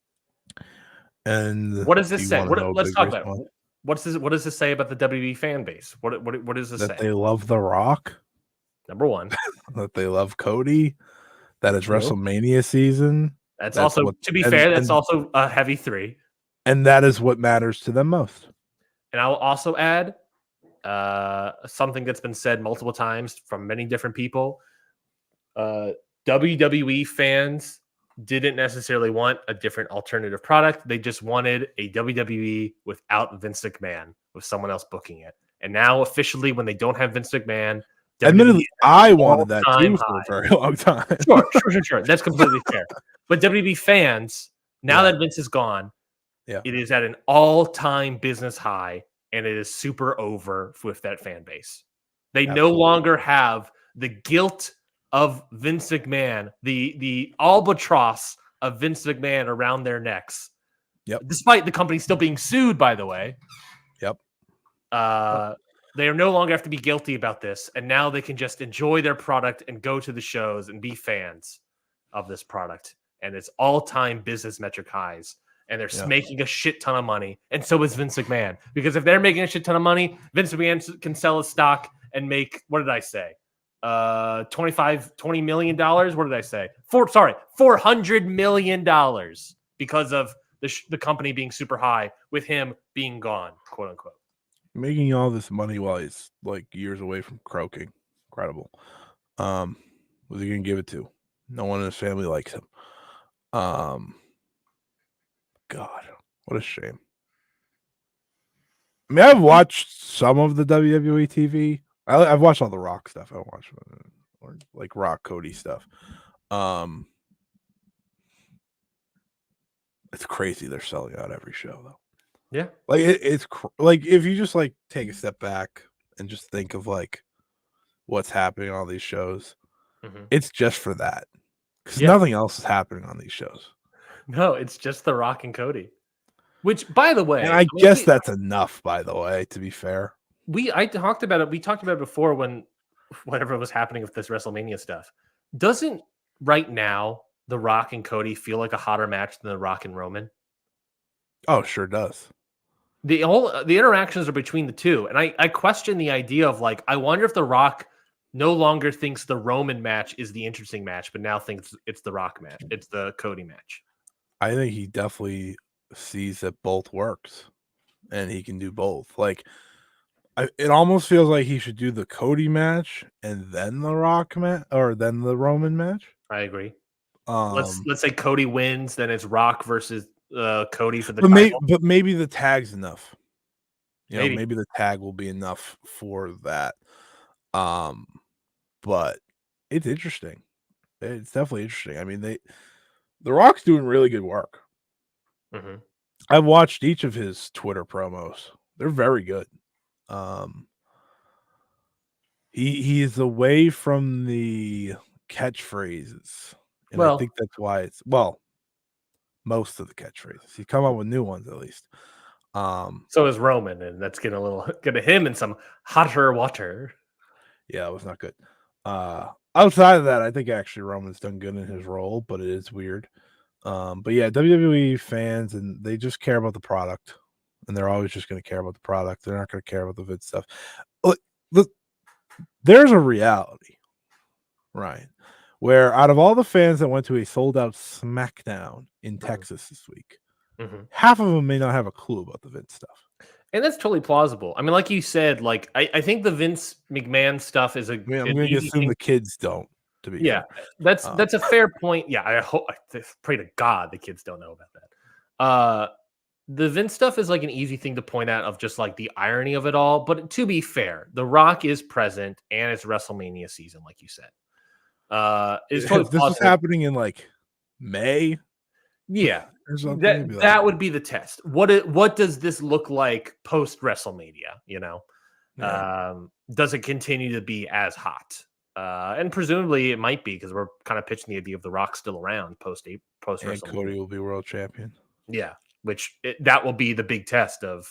And what does this say? Let's talk about it. What does this say about the WWE fan base? What does this say? That they love The Rock? Number one. That they love Cody. That it's True. WrestleMania season. That's also, to be fair, that's also a heavy 3. And that is what matters to them most. And I will also add something that's been said multiple times from many different people. WWE fans didn't necessarily want a different alternative product. They just wanted a WWE without Vince McMahon, with someone else booking it. And now officially, when they don't have Vince McMahon, admittedly, I wanted that too for a very long time. Sure. That's completely fair. But WWE fans, now that Vince is gone, it is at an all-time business high, and it is super over with that fan base. They no longer have the guilt of Vince McMahon, the albatross of Vince McMahon around their necks. Yep. Despite the company still being sued, by the way. Yep. They are no longer have to be guilty about this, and now they can just enjoy their product and go to the shows and be fans of this product. And it's all-time business metric highs. And they're making a shit ton of money. And so is Vince McMahon. Because if they're making a shit ton of money, Vince McMahon can sell his stock and make, what did I say? $20 million? What did I say? $400 million because of the company being super high with him being gone, quote unquote. Making all this money while he's like years away from croaking. Incredible. Who's he going to give it to? No one in his family likes him. God, what a shame. I mean, I've watched some of the WWE TV. I've watched all the Rock stuff. I don't watch or like Rock Cody stuff. It's crazy they're selling out every show though. Yeah, like it's like if you just like take a step back and just think of like what's happening on these shows, it's just for that because nothing else is happening on these shows. No, it's just The Rock and Cody. Which, by the way, and I guess that's enough. By the way, to be fair, I talked about it. We talked about it before when whatever was happening with this WrestleMania stuff. Doesn't right now The Rock and Cody feel like a hotter match than The Rock and Roman? Oh, sure does. The interactions are between the two, and I question the idea of like I wonder if The Rock no longer thinks the Roman match is the interesting match, but now thinks it's the Rock match. It's the Cody match. I think he definitely sees that both works and he can do both. Like it almost feels like he should do the Cody match and then the Rock match or then the Roman match. I agree. Let's say Cody wins, then it's Rock versus Cody for the title. But maybe the tag's enough. Maybe the tag will be enough for that. But it's interesting. It's definitely interesting. I mean, The Rock's doing really good work. I've watched each of his Twitter promos. They're very good. He is away from the catchphrases. And I think that's why it's most of the catchphrases. He's come up with new ones at least. So is Roman, and that's getting him in some hotter water. Yeah, it was not good. Outside of that, I think actually Roman's done good in his role, but it is weird. But yeah, WWE fans, and they just care about the product, and they're always just going to care about the product. They're not going to care about the Vince stuff. Look, there's a reality, Ryan, where out of all the fans that went to a sold-out SmackDown in Texas this week, half of them may not have a clue about the Vince stuff. And that's totally plausible. I mean, like you said, like I think the Vince McMahon stuff is I'm going to assume the kids don't. To be fair. That's a fair point. Yeah, I pray to God the kids don't know about that. The Vince stuff is like an easy thing to point out of just like the irony of it all. But to be fair, The Rock is present and it's WrestleMania season, like you said. It's totally this is happening in like May. Yeah, that would be the test. What does this look like post WrestleMania? Does it continue to be as hot? And presumably it might be because we're kind of pitching the idea of The Rock still around post WrestleMania. Cody will be world champion. Yeah, that will be the big test of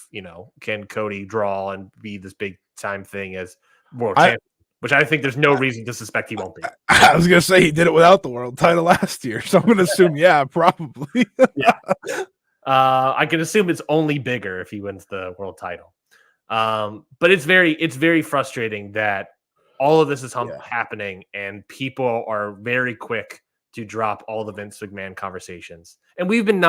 can Cody draw and be this big time thing as world champion? Which I think there's no reason to suspect he won't be. I was going to say he did it without the world title last year, so I'm going to assume, probably. Yeah. I can assume it's only bigger if he wins the world title. But it's very frustrating that all of this is Yeah. happening, and people are very quick to drop all the Vince McMahon conversations. And we've been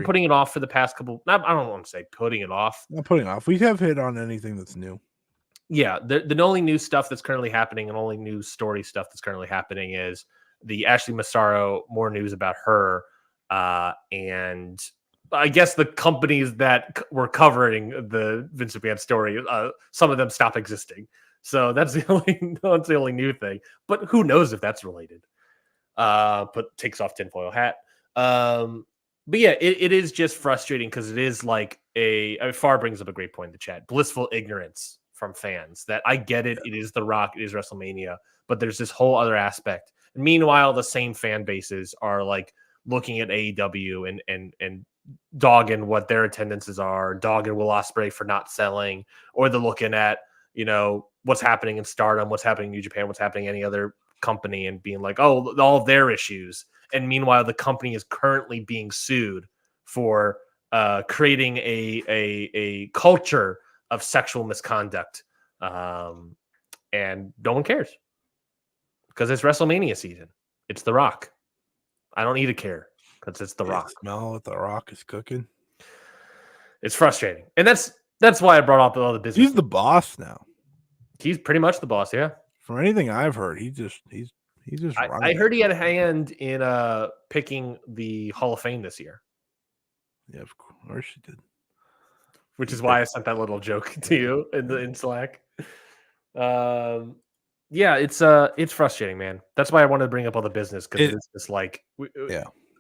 putting it off for the past couple. I don't want to say putting it off. Not putting off. We have hit on anything that's new. Yeah, the only new stuff that's currently happening and only new story stuff that's currently happening is the Ashley Massaro, more news about her, and I guess the companies that were covering the Vince McMahon story, some of them stop existing. So that's the only new thing. But who knows if that's related? Takes off tinfoil hat. But yeah, it is just frustrating because it is like Far brings up a great point in the chat. Blissful ignorance from fans that I get it. Yeah. It is The Rock. It is WrestleMania. But there's this whole other aspect. And meanwhile, the same fan bases are like looking at AEW and dogging what their attendances are, dogging Will Ospreay for not selling, or they're looking at, what's happening in Stardom, what's happening in New Japan, what's happening in any other company, and being like, oh, all of their issues. And meanwhile, the company is currently being sued for creating a culture of sexual misconduct. And no one cares because it's WrestleMania season. It's The Rock. I don't need to care because it's The Rock. Smell what The Rock is cooking. It's frustrating. And that's why I brought up all the business. He's the boss now. He's pretty much the boss, yeah. From anything I've heard, he's just I heard he had a hand in picking the Hall of Fame this year. Yeah, of course he did. Which is why I sent that little joke to you in Slack. Yeah, it's frustrating, man. That's why I wanted to bring up all the business, because it's just like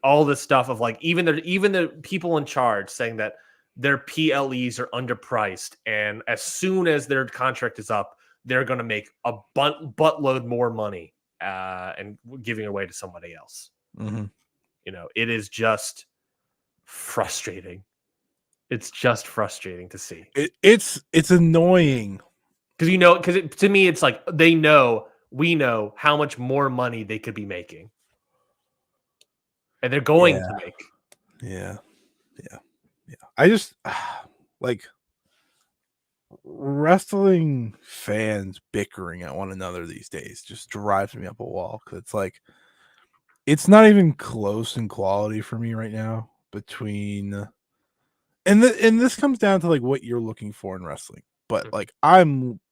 all this stuff of like even the people in charge saying that their PLEs are underpriced, and as soon as their contract is up, they're going to make a buttload more money and giving away to somebody else. Mm-hmm. It is just frustrating. It's just frustrating to see. It's annoying because to me it's like we know how much more money they could be making, and they're going to make. Yeah. I just like wrestling fans bickering at one another these days just drives me up a wall, because it's like it's not even close in quality for me right now between and this comes down to like what you're looking for in wrestling. But like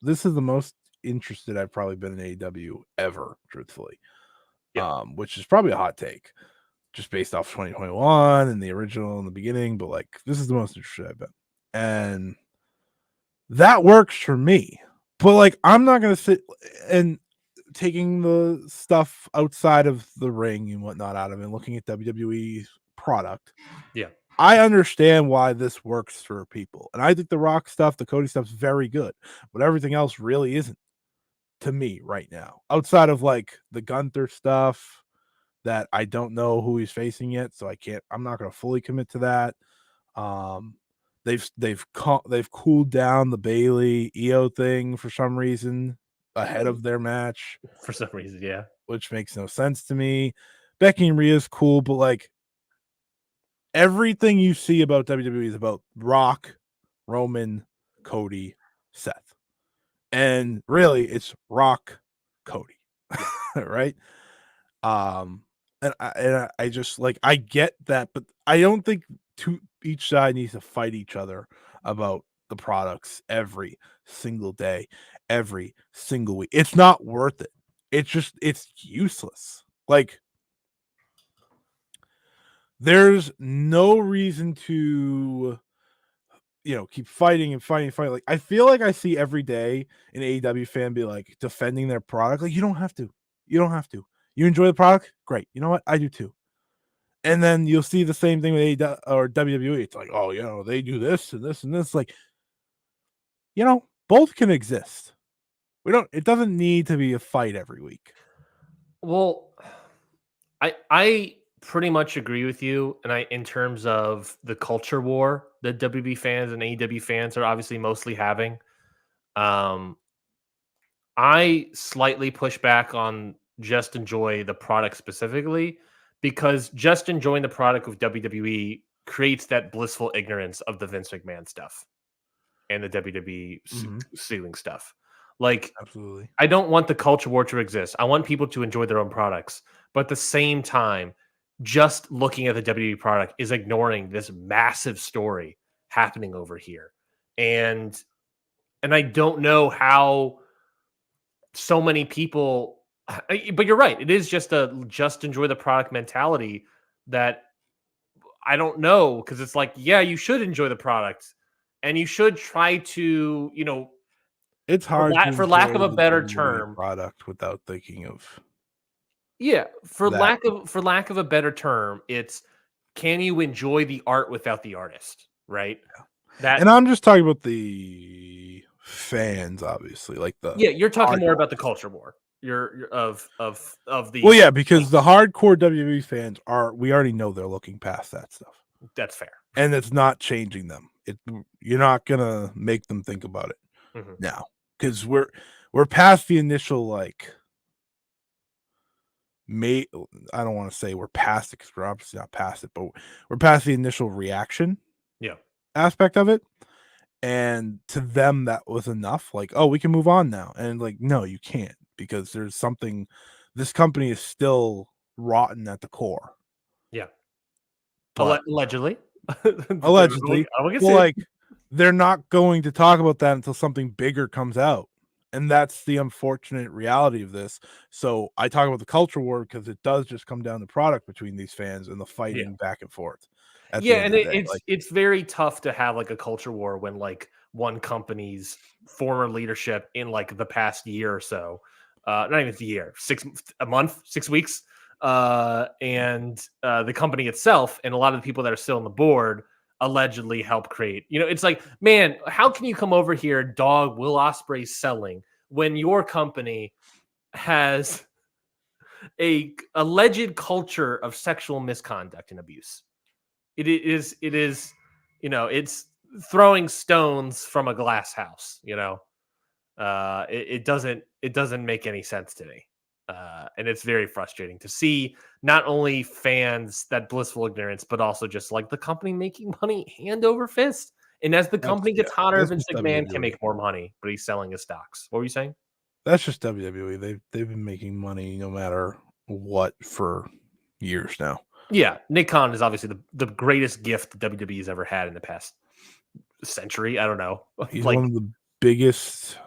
this is the most interested I've probably been in AEW ever, truthfully. Yeah. Which is probably a hot take just based off 2021 and the original in the beginning, but like this is the most interested I've been. And that works for me. But like I'm not gonna sit and taking the stuff outside of the ring and whatnot out of it and looking at WWE's product. Yeah. I understand why this works for people. And I think the Rock stuff, the Cody stuff is very good, but everything else really isn't to me right now. Outside of like the Gunther stuff that I don't know who he's facing yet, so I'm not going to fully commit to that. They've cooled down the Bailey EO thing for some reason ahead of their match. For some reason, yeah. Which makes no sense to me. Becky and Rhea's cool, but like everything you see about WWE is about Rock, Roman, Cody, Seth. And really it's Rock, Cody. Right? And I just like I get that, but I don't think each side needs to fight each other about the products every single day, every single week. It's not worth it. It's useless. Like there's no reason to keep fighting and fighting. Like I feel like I see every day an AEW fan be like defending their product. Like you don't have to. You enjoy the product? Great. You know what? I do too. And then you'll see the same thing with AEW or WWE. It's like, oh, they do this and this and this. Like, both can exist. It doesn't need to be a fight every week. Well, I pretty much agree with you. And in terms of the culture war that WB fans and AEW fans are obviously mostly having, I slightly push back on just enjoy the product specifically, because just enjoying the product with WWE creates that blissful ignorance of the Vince McMahon stuff and the WWE suing stuff. Like, Absolutely. I don't want the culture war to exist. I want people to enjoy their own products. But at the same time, just looking at the WWE product is ignoring this massive story happening over here. And I don't know how so many people but you're right. It is just a just enjoy the product mentality that I don't know, because it's like, yeah, you should enjoy the product and you should try to, It's hard to for lack enjoy of a the better WWE term, product without thinking of yeah, that. for lack of a better term, it's, can you enjoy the art without the artist, right? That And I'm just talking about the fans, obviously, like the Yeah, you're talking more hardcore. about the culture war. You're of Well, the yeah, because the hardcore WWE fans we already know they're looking past that stuff, that's fair. and it's not changing them. You're not gonna make them think about it Mhm. now because we're past the initial like. I don't want to say we're past it because we're obviously not past it, but we're past the initial reaction Yeah. aspect of it. And to them, that was enough. Like, oh, we can move on now. And like, no, you can't because there's something. This company is still rotten at the core. Yeah. But Allegedly. allegedly, I will get well, sued. like they're not going to talk about that until something bigger comes out. And that's the unfortunate reality of this. So I talk about the culture war because it does just come down to product between these fans and the Yeah. fighting back and forth at Yeah, the end and of the day. Like, it's very tough to have like a culture war when like one company's former leadership in like the past year or so, not even the year, a month, 6 weeks, and the company itself and a lot of the people that are still on the board allegedly help create. It's like, man, how can you come over here, dog Will Ospreay selling, when your company has a alleged culture of sexual misconduct and abuse? It is, it's throwing stones from a glass house. It doesn't make any sense to me. And it's very frustrating to see not only fans that blissful ignorance, but also just like the company making money hand over fist. And as the company gets hotter, that's Vince just McMahon can WWE. make more money, but he's selling his stocks. What were you saying? That's just WWE. They've been making money no matter what for years now. Yeah, Nick Khan is obviously the greatest gift WWE's ever had in the past century. I don't know. He's Like, one of the biggest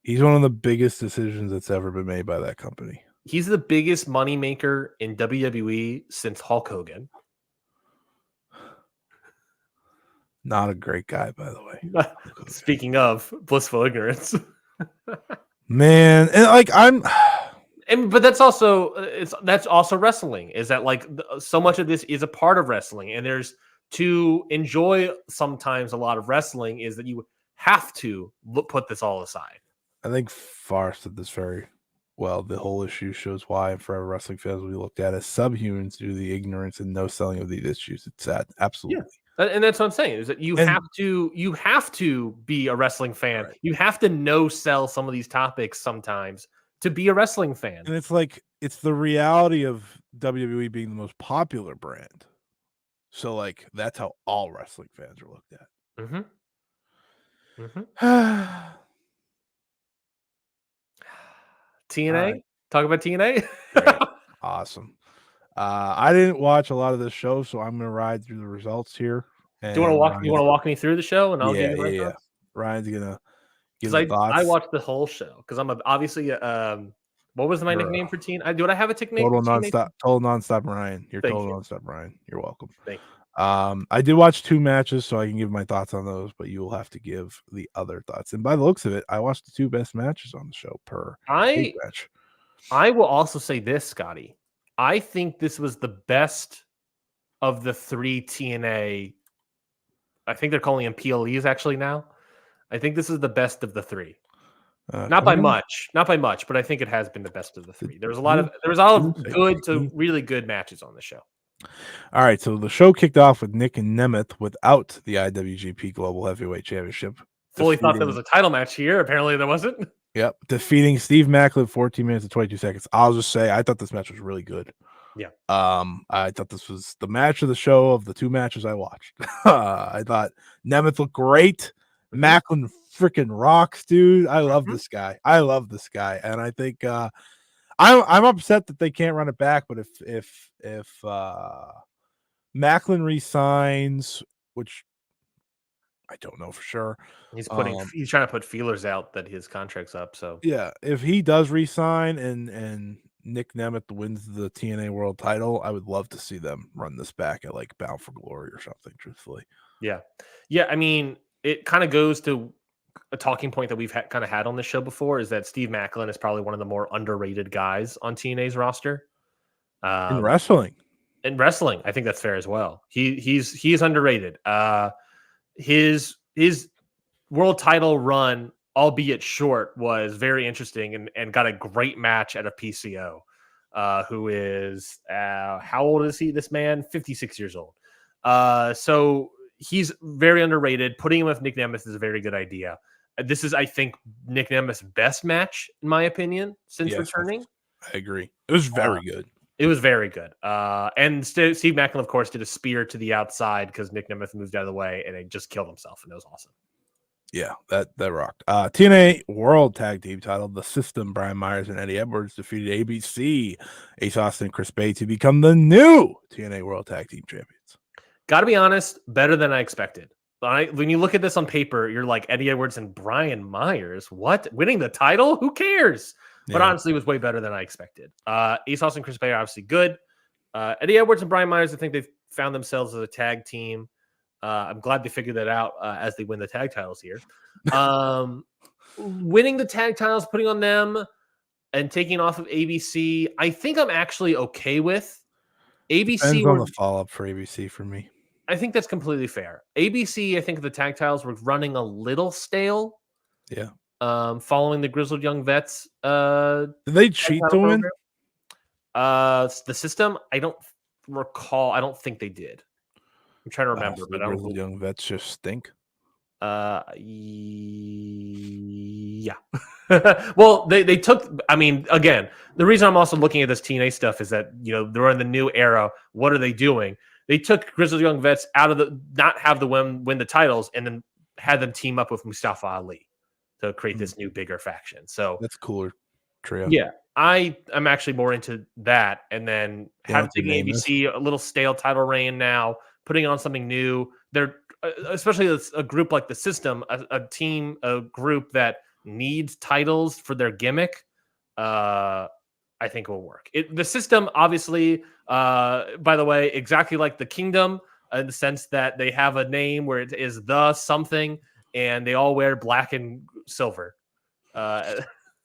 he's one of the biggest decisions that's ever been made by that company. he's the biggest moneymaker in WWE since Hulk Hogan. Not a great guy, by the way. Speaking of blissful ignorance. Man, and like But that's also that's also wrestling. Is that like so much of this is a part of wrestling, and there's to enjoy sometimes a lot of wrestling is that you have to put this all aside. I think Farr said this very well. The whole issue shows why, and forever wrestling fans will be looked at as subhumans due to the ignorance and no selling of these issues. It's sad. Absolutely. And that's what I'm saying is that you have to be a wrestling fan. Right. You have to no sell some of these topics sometimes to be a wrestling fan. And it's like it's the reality of WWE being the most popular brand. So like that's how all wrestling fans are looked at. Mm-hmm. Mm-hmm. TNA? Talk about TNA? Great. Awesome. I didn't watch a lot of this show, so I'm gonna ride through the results here. Do you want to And walk? You want to walk me through the show, and I'll give yeah, you my yeah, yeah. thoughts? Ryan's gonna give Because the I thoughts. watched the whole show because I'm obviously what was my You're nickname for TNA? Do I have a nickname for TNA? total nonstop Ryan. You're Thank total you. nonstop Ryan. You're welcome. Thank you. I did watch 2 matches, so I can give my thoughts on those, but you will have to give the other thoughts. And by the looks of it, I watched the 2 best matches on the show per cage match. I will also say this, Scotty. I think this was the best of the 3 TNA. I think they're calling them PLEs actually now. I think this is the best of the 3. Not by much, but I think it has been the best of the 3. There was a lot of good to really good matches on the show. All right, so the show kicked off with Nick and Nemeth without the IWGP Global Heavyweight Championship. Fully thought there was a title match here. Apparently there wasn't. Yep, defeating Steve Maclin 14 minutes and 22 seconds. I'll just say I thought this match was really good. Yeah. I thought this was the match of the show of the 2 matches I watched. I thought Nemeth looked great. Macklin freaking rocks, dude. I love Mhm. this guy. And I think I'm upset that they can't run it back. But if Macklin resigns, which I don't know for sure. He's Um, trying to put feelers out that his contract's up. So yeah, if he does resign and Nick Nemeth wins the TNA World Title, I would love to see them run this back at like Bound for Glory or something. Truthfully, yeah, yeah. I mean, it kind of goes to a talking point that we've kind of had on this show before is that Steve Macklin is probably one of the more underrated guys on TNA's roster. in Um, wrestling, in wrestling, I think that's fair as well. He's underrated. His world title run, albeit short, was very interesting and got a great match at a PCO. Who is how old is he? This man, 56 years old. So he's very underrated. Putting him with Nick Nemeth is a very good idea. This is, I think, Nick Nemeth's best match, in my opinion, since yes, returning. I agree. It was very good. It was very good. And Steve Macklin, of course, did a spear to the outside because Nick Nemeth moved out of the way and he just killed himself, and it was awesome. Yeah, that rocked. TNA World Tag Team title, The System, Brian Myers and Eddie Edwards defeated ABC, Ace Austin and Chris Bay to become the new TNA World Tag Team champions. Got to be honest, better than I expected. When you look at this on paper, you're like Eddie Edwards and Brian Myers. What? Winning the title? Who cares? But honestly, it was way better than I expected. Ace Austin and Chris Bay are obviously good. Eddie Edwards and Brian Myers, I think they've found themselves as a tag team. I'm glad they figured that out as they win the tag titles here. Winning the tag titles, putting on them, and taking off of ABC, I think I'm actually okay with. ABC Depends on the follow-up for ABC for me. I think that's completely fair. ABC, I think the tag titles were running a little stale. Yeah. Following the Grizzled Young Vets. Did they cheat to win? The system, I don't recall. I don't think they did. I'm trying to remember, So but the I don't. Grizzled Young Vets just stink. Yeah. Well, they took. I mean, again, the reason I'm also looking at this TNA stuff is that they're in the new era. What are they doing? They took Grizzled Young Vets out of not have the win the titles, and then had them team up with Mustafa Ali to create this new bigger faction. So that's cooler trio. Yeah, I'm actually more into that, and then having ABC a little stale title reign now, putting on something new. They're especially a group like the System, a group that needs titles for their gimmick. I think will work. The System, obviously, by the way, exactly like the Kingdom, in the sense that they have a name where it is the something, and they all wear black and silver.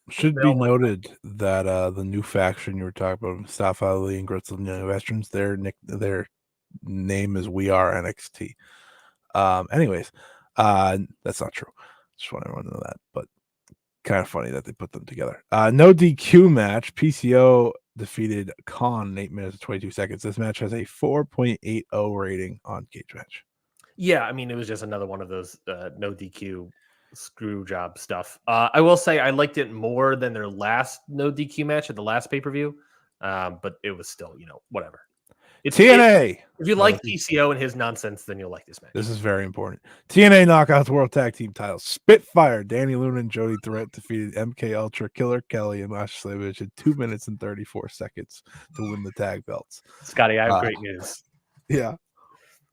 Should be noted that the new faction you were talking about, Mustafa Ali and Grizzled Young Veterans, their name is We Are NXT. Anyways, that's not true. Just want everyone to know that, but kind of funny that they put them together. No DQ match. PCO defeated Khan in 8 minutes and 22 seconds. This match has a 4.80 rating on Cage Match. Yeah, I mean, it was just another one of those no DQ screw job stuff. I will say I liked it more than their last no DQ match at the last pay-per-view, but it was still, whatever. It's TNA. If you like PCO and his nonsense, then you'll like this match. This is very important. TNA Knockouts World Tag Team titles. Spitfire, Danny Luna and Jody Threat defeated MK Ultra, Killer Kelly, and Masha Slamovich in 2 minutes and 34 seconds to win the tag belts. Scotty, I have great news. Yeah.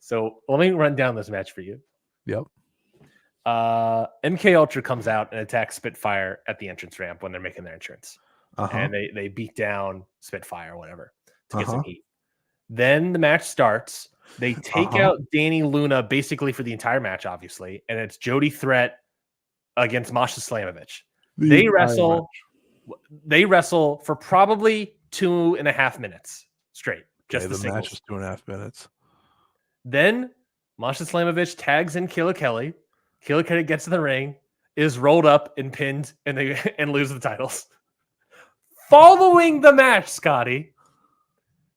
So let me run down this match for you. Yep. MK Ultra comes out and attacks Spitfire at the entrance ramp when they're making their entrance. And they beat down Spitfire or whatever to get some heat. Then the match starts. They take out Danny Luna basically for the entire match, obviously, and it's Jody Threat against Masha Slamovich. They wrestle for probably 2.5 minutes straight. Just the match is 2.5 minutes. Then Masha Slamovich tags in Killer Kelly. Killer Kelly gets to the ring, is rolled up and pinned, and they lose the titles. Following the match, Scotty,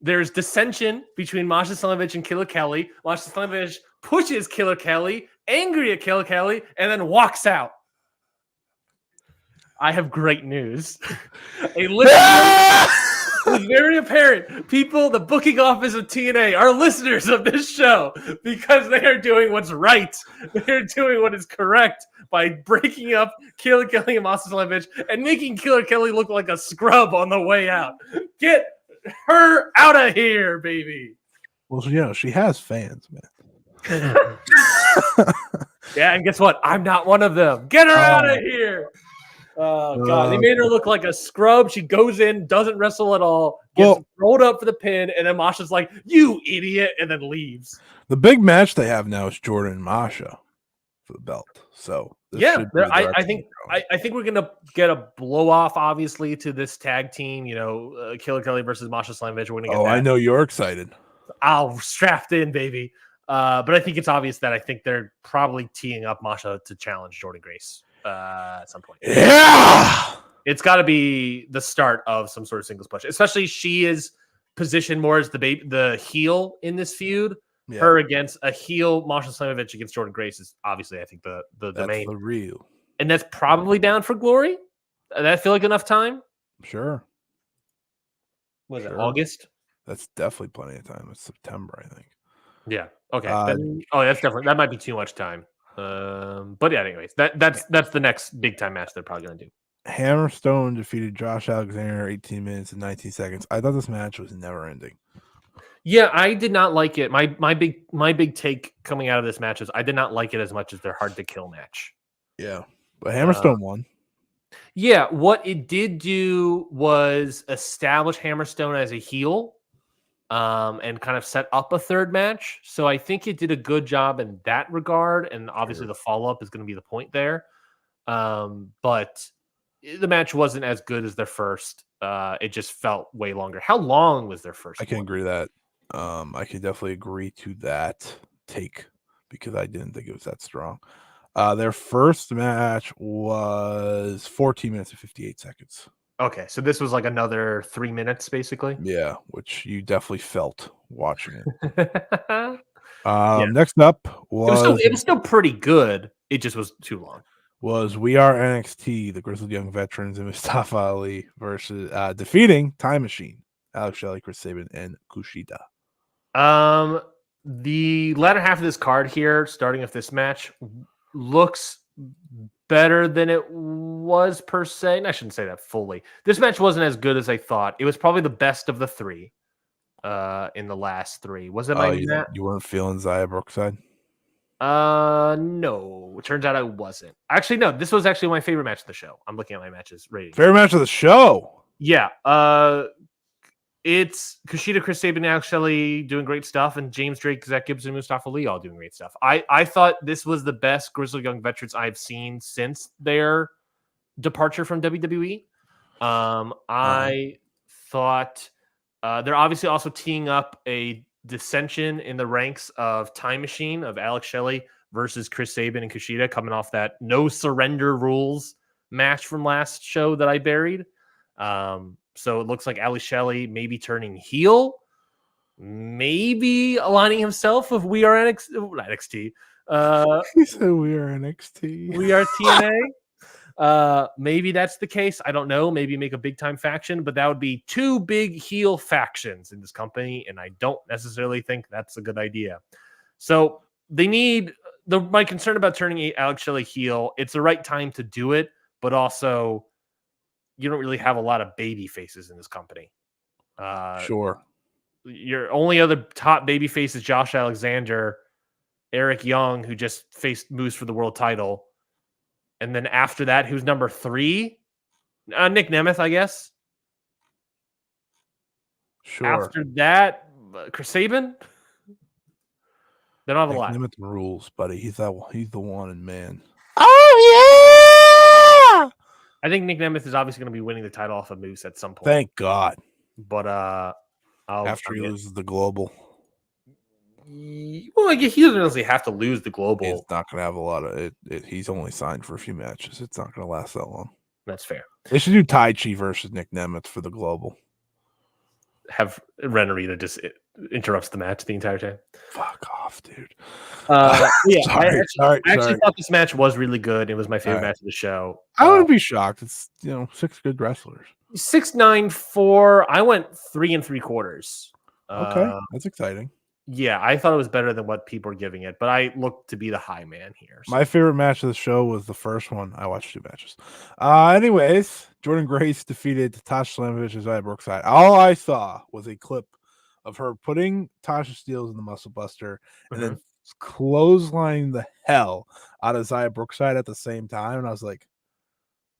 there's dissension between Masha Slamovich and Killer Kelly. Masha Slamovich pushes Killer Kelly, angry at Killer Kelly, and then walks out. I have great news. A listener very apparent. People, the booking office of TNA are listeners of this show because they are doing what's right. They're doing what is correct by breaking up Killer Kelly and Masa Slamovich and making Killer Kelly look like a scrub on the way out. Get her out of here, baby. Well, she has fans, man. Yeah, and guess what? I'm not one of them. Get her out of here. Oh, God. They made her look like a scrub. She goes in, doesn't wrestle at all, gets rolled up for the pin, and then Masha's like, you idiot, and then leaves. The big match they have now is Jordan and Masha for the belt. So, I think we're going to get a blow off, obviously, to this tag team, Killer Kelly versus Masha Slamovich. We're going to get that. I know you're excited. I'll strapped in, baby. But I think it's obvious that I think they're probably teeing up Masha to challenge Jordan Grace at some point. Yeah, it's got to be the start of some sort of singles push. Especially she is positioned more as the heel in this feud. Yeah. Her against a heel Masha Slamovich against Jordan Grace is obviously, I think, the main. The real. And that's probably Bound for Glory. That feel like enough time? Sure. Was it August? That's definitely plenty of time. It's September, I think. Yeah. Okay. That's definitely, that might be too much time. But yeah, anyways, that's the next big time match they're probably gonna do. Hammerstone defeated Josh Alexander 18 minutes and 19 seconds. I thought this match was never ending. Yeah, I did not like it. My big take coming out of this match is I did not like it as much as their hard to kill match. Yeah, but Hammerstone won. Yeah, what it did do was establish Hammerstone as a heel. And kind of set up a third match. So I think it did a good job in that regard. And obviously the follow-up is going to be the point there. But the match wasn't as good as their first. It just felt way longer. How long was their first? I can agree that. I can definitely agree to that take because I didn't think it was that strong. Their first match was 14 minutes and 58 seconds. Okay, so this was like another 3 minutes, basically. Yeah, which you definitely felt watching it. Next up it was still pretty good. It just was too long. Was We Are NXT, the Grizzled Young Veterans, and Mustafa Ali versus defeating Time Machine, Alex Shelley, Chris Sabin, and Kushida. The latter half of this card here, starting with this match, looks better than it was per se. And I shouldn't say that fully. This match wasn't as good as I thought. It was probably the best of the three in the last three. Was it that? You weren't feeling Xia Brookside? No. It turns out I wasn't. Actually, no. This was actually my favorite match of the show. I'm looking at my matches rating. Favorite match of the show? Yeah. It's Kushida, Chris Sabin, Alex Shelley doing great stuff, and James Drake, Zach Gibbs, and Mustafa Ali all doing great stuff. I thought this was the best Grizzled Young Veterans I've seen since their departure from WWE. I thought they're obviously also teeing up a dissension in the ranks of Time Machine of Alex Shelley versus Chris Sabin and Kushida, coming off that no surrender rules match from last show that I buried. So it looks like Ali Shelley maybe turning heel, maybe aligning himself with We Are NXT. He said We Are NXT. We Are TNA. Maybe that's the case. I don't know. Maybe make a big time faction, but that would be two big heel factions in this company, and I don't necessarily think that's a good idea. So they need my concern about turning Alex Shelley heel. It's the right time to do it, but also you don't really have a lot of baby faces in this company. Sure. Your only other top baby face is Josh Alexander, Eric Young, who just faced Moose for the world title. And then after that, who's number 3? Nick Nemeth, I guess. Sure. After that, Chris Sabin. They don't have a lot. Nemeth rules, buddy. He's the wanted man. Oh yeah! I think Nick Nemeth is obviously going to be winning the title off of Moose at some point. Thank God. But after he loses the global. Well, he doesn't really have to lose the global. He's not going to have a lot of it. He's only signed for a few matches. It's not going to last that long. That's fair. They should do Tai Chi versus Nick Nemeth for the global. Have Renarita just interrupts the match the entire time. Fuck off, dude. Yeah, sorry, I actually thought this match was really good. It was my favorite match of the show. I wouldn't be shocked. It's 6 good wrestlers. 6'9", 4". I went 3 3/4. Okay, that's exciting. Yeah, I thought it was better than what people are giving it, but I look to be the high man here. So. My favorite match of the show was the first one. I watched 2 matches. Anyways, Jordan Grace defeated Tasha Slamovich and Zaya Brookside. All I saw was a clip of her putting Tasha Steelz in the Muscle Buster and then clotheslining the hell out of Zaya Brookside at the same time. And I was like,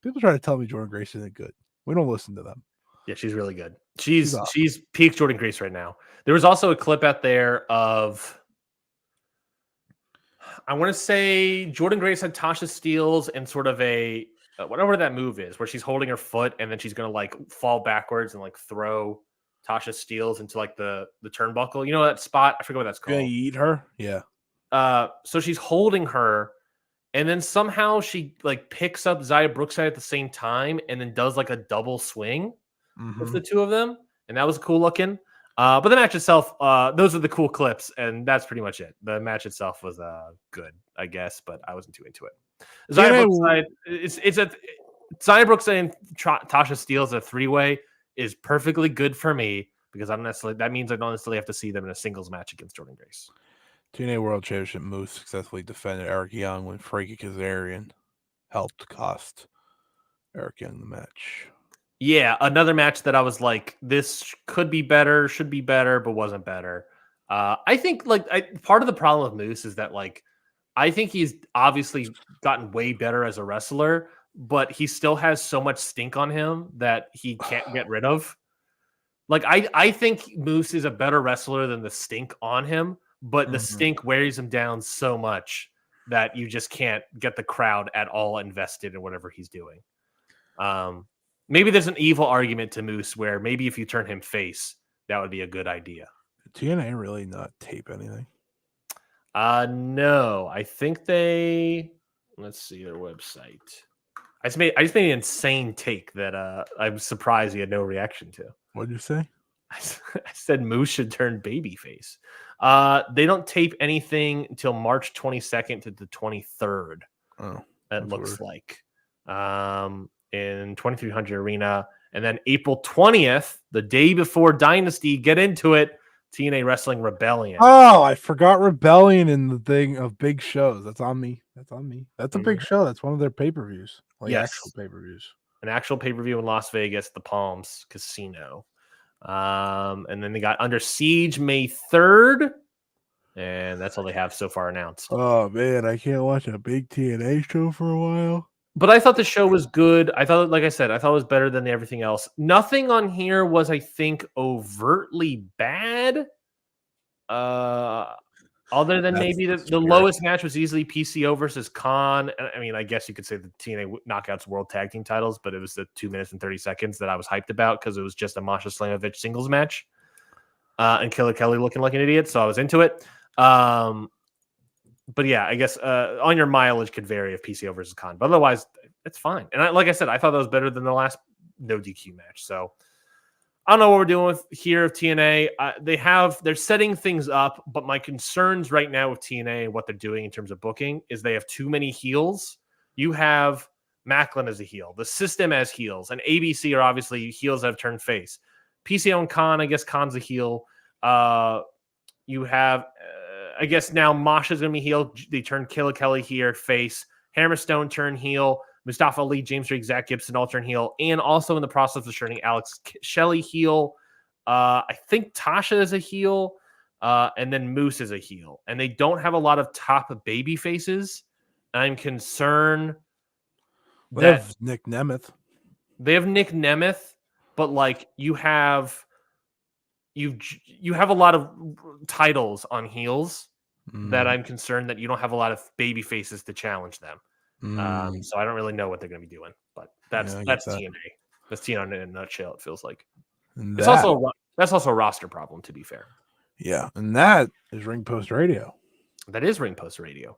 people try to tell me Jordan Grace isn't good. We don't listen to them. Yeah, she's really good. She's awesome. She's peak Jordan Grace right now. There was also a clip out there of, I want to say Jordan Grace had Tasha Steelz and sort of a whatever that move is, where she's holding her foot and then she's gonna like fall backwards and like throw Tasha Steelz into like the turnbuckle. You know that spot? I forget what that's called. Gonna eat her? Yeah. So she's holding her, and then somehow she like picks up Zaya Brookside at the same time, and then does like a double swing with the two of them, and that was cool looking. But the match itself, those are the cool clips, and that's pretty much it. The match itself was good, I guess, but I wasn't too into it. Zaya Brookside, it's a Zaya Brookside and Tasha Steelz a 3-way is perfectly good for me because that means I don't necessarily have to see them in a singles match against Jordan Grace. TNA World Championship Moose successfully defended Eric Young when Frankie Kazarian helped cost Eric Young the match. Yeah, another match that I was like, this could be better, should be better, but wasn't better. I think part of the problem with Moose is that like I think he's obviously gotten way better as a wrestler, but he still has so much stink on him that he can't get rid of. Like I think Moose is a better wrestler than the stink on him, but the stink wears him down so much that you just can't get the crowd at all invested in whatever he's doing. Maybe there's an evil argument to Moose where maybe if you turn him face, that would be a good idea. Did TNA really not tape anything? No, I think let's see their website. I just made an insane take that I'm surprised he had no reaction to. What did you say? I said Moose should turn babyface. They don't tape anything until March 22nd to the 23rd. Oh, that looks weird. Like in 2300 Arena, and then April 20th, the day before Dynasty, get into it. TNA Wrestling Rebellion. Oh, I forgot Rebellion in the thing of big shows. That's on me. That's a big show. That's one of their pay-per-views. Like actual pay-per-views. An actual pay-per-view in Las Vegas, the Palms Casino. And then they got Under Siege May 3rd. And that's all they have so far announced. Oh man, I can't watch a big TNA show for a while. But I thought the show was good. I thought, like I said, I thought it was better than everything else. Nothing on here was, I think, overtly bad. Other than maybe the lowest match was easily PCO versus Khan. I mean, I guess you could say the TNA Knockouts World Tag Team titles, but it was the 2 minutes and 30 seconds that I was hyped about because it was just a Masha Slamovich singles match. And Killer Kelly looking like an idiot, so I was into it. But yeah, I guess on your mileage could vary of PCO versus Khan, but otherwise it's fine. And like I said, I thought that was better than the last no DQ match. So I don't know what we're doing with here of TNA. They're setting things up, but my concerns right now with TNA and what they're doing in terms of booking is they have too many heels. You have Macklin as a heel, the system as heels, and ABC are obviously heels that have turned face. PCO and Khan, I guess Khan's a heel. You have, I guess now Masha's going to be heel. They turned Killer Kelly here, face. Hammerstone turn heel. Mustafa Ali, James Drake, Zach Gibson all turn heel. And also in the process of turning Alex Shelley heel. I think Tasha is a heel. And then Moose is a heel. And they don't have a lot of top baby faces. I'm concerned They have Nick Nemeth. They have Nick Nemeth, but like you have a lot of titles on heels that I'm concerned that you don't have a lot of baby faces to challenge them. So I don't really know what they're going to be doing, but that's TNA. That's TNA in a nutshell. It feels like that's also a roster problem, to be fair. Yeah, and that is Ring Post Radio. That is Ring Post Radio.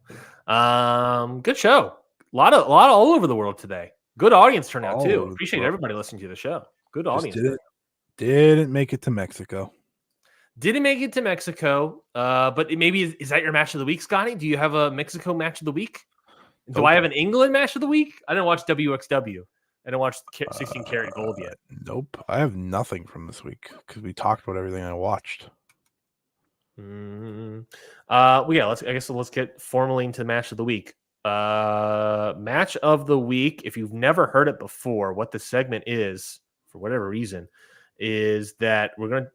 Good show. A lot all over the world today. Good audience turnout too. Appreciate everybody listening to the show. Good audience. Didn't make it to Mexico. Didn't make it to Mexico. But maybe is that your match of the week, Scotty? Do you have a Mexico match of the week? Do I have an England match of the week? I didn't watch WXW. I didn't watch 16 Karat Gold yet. Nope. I have nothing from this week because we talked about everything I watched. Well, yeah, let's get formally into match of the week. Match of the week. If you've never heard it before, what the segment is, for whatever reason, is that we're going to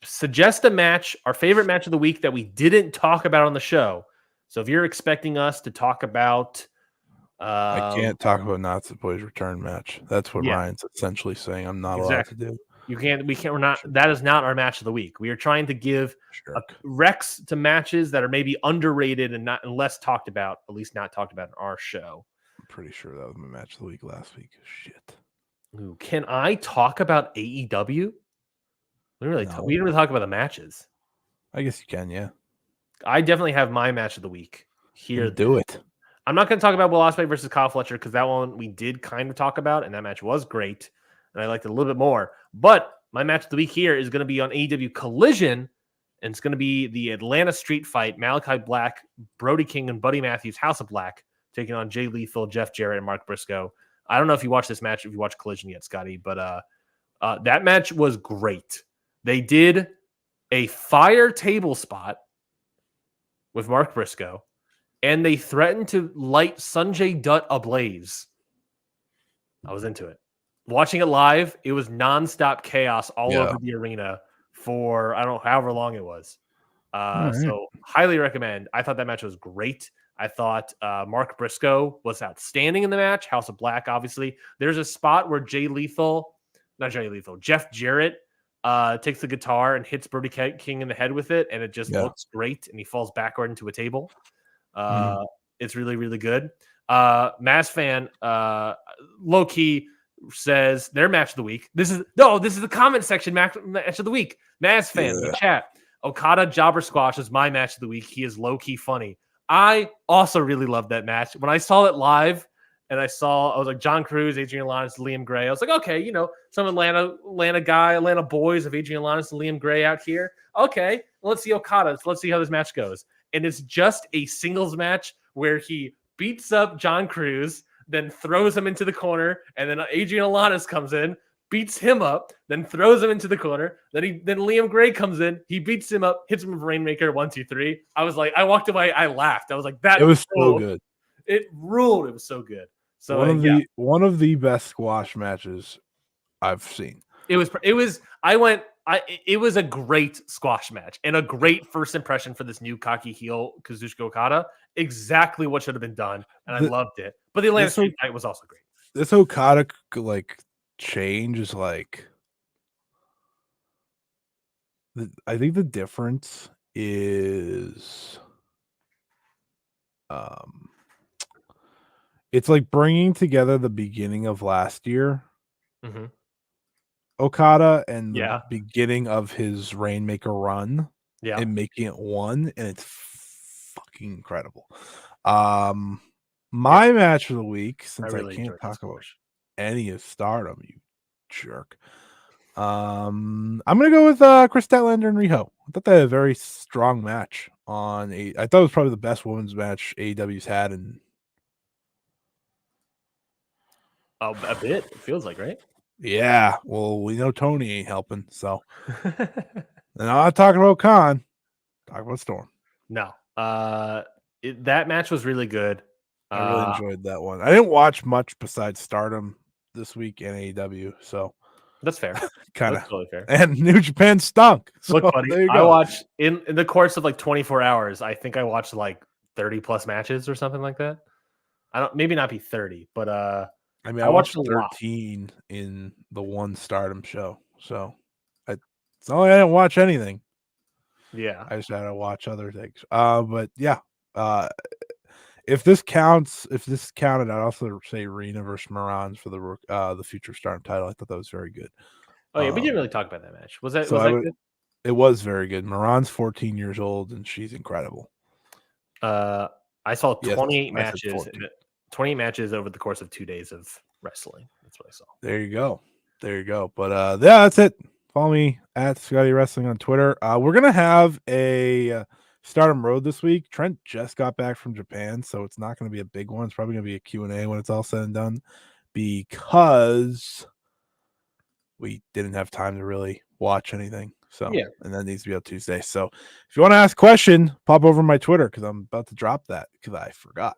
suggest a match, our favorite match of the week that we didn't talk about on the show. So if you're expecting us to talk about, I can't talk about Nazi Boys return match. That's what Ryan's essentially saying. I'm not allowed to do. We can't. We're not. That is not our match of the week. We are trying to give recs to matches that are maybe underrated and less talked about. At least not talked about in our show. I'm pretty sure that was my match of the week last week. Shit. Ooh, can I talk about AEW? We didn't really talk about the matches. I guess you can. Yeah. I definitely have my match of the week here. Do it. I'm not going to talk about Will Ospreay versus Kyle Fletcher because that one we did kind of talk about, and that match was great, and I liked it a little bit more. But my match of the week here is going to be on AEW Collision, and it's going to be the Atlanta Street Fight, Malachi Black, Brody King, and Buddy Matthews, House of Black, taking on Jay Lethal, Jeff Jarrett, and Mark Briscoe. I don't know if you watched this match, if you watched Collision yet, Scotty, but that match was great. They did a fire table spot with Mark Briscoe, and they threatened to light Sanjay Dutt ablaze. I was into it. Watching it live, it was nonstop chaos all over the arena for, I don't know, however long it was. So highly recommend. I thought that match was great. I thought Mark Briscoe was outstanding in the match. House of Black, obviously. There's a spot where Jeff Jarrett takes the guitar and hits Brody King in the head with it, and it just looks great, and he falls backward into a table. It's really, really good. Maz fan, low key says their match of the week. This is the comment section match of the week. Maz fan in the chat. Okada Jobber Squash is my match of the week. He is low key funny. I also really loved that match. When I saw it live, and I was like, John Cruz, Adrian Lannis, Liam Gray. I was like, okay, some Atlanta boys of Adrian Lannis and Liam Gray out here. Okay, let's see Okada. Let's see how this match goes. And it's just a singles match where he beats up John Cruz, then throws him into the corner, and then Adrian Alanis comes in, beats him up, then throws him into the corner. Then Liam Gray comes in, he beats him up, hits him with Rainmaker 1, 2, 3. I was like, I walked away, I laughed. I was like, it was so good. It ruled. It was so good. So one of the best squash matches I've seen. It was a great squash match and a great first impression for this new cocky heel Kazuchika Okada. Exactly what should have been done, and I loved it. But the Atlanta Street Fight was also great. This Okada change is I think the difference is it's like bringing together the beginning of last year, Okada, and the beginning of his Rainmaker run, and making it one, and it's fucking incredible. My match of the week, since I can't talk about any of Stardom, you jerk. I'm gonna go with Chris Statlander and Riho. I thought they had a very strong match I thought it was probably the best women's match AEW's had in a bit. It feels like, right? Yeah. Well, we know Tony ain't helping, so. And I'm not talking about Khan. Talking about Storm. No. That match was really good. I really enjoyed that one. I didn't watch much besides Stardom this week and AEW, so that's fair. Kind of totally fair. And New Japan stunk. So look, buddy, I watched in the course of 24 hours. I think I watched 30 plus matches or something like that. Maybe not be 30, but I watched 13 in the one Stardom show, so I didn't watch anything. Yeah, I just had to watch other things. But yeah, if this counted, I'd also say Rena versus Morans for the future Stardom title. I thought that was very good. Oh yeah, we didn't really talk about that match. Was that good? It was very good. Morans 14 years old, and she's incredible. I saw 28 matches. 28 matches over the course of 2 days of wrestling. That's what I saw. There you go. But that's it. Follow me at Scotty Wrestling on Twitter. We're gonna have a Stardom Road this week. Trent just got back from Japan, so it's not gonna be a big one. It's probably gonna be a Q&A when it's all said and done. because we didn't have time to really watch anything. So, Yeah. and that needs to be on Tuesday. So, if you want to ask a question, pop over my Twitter because I'm about to drop that because I forgot.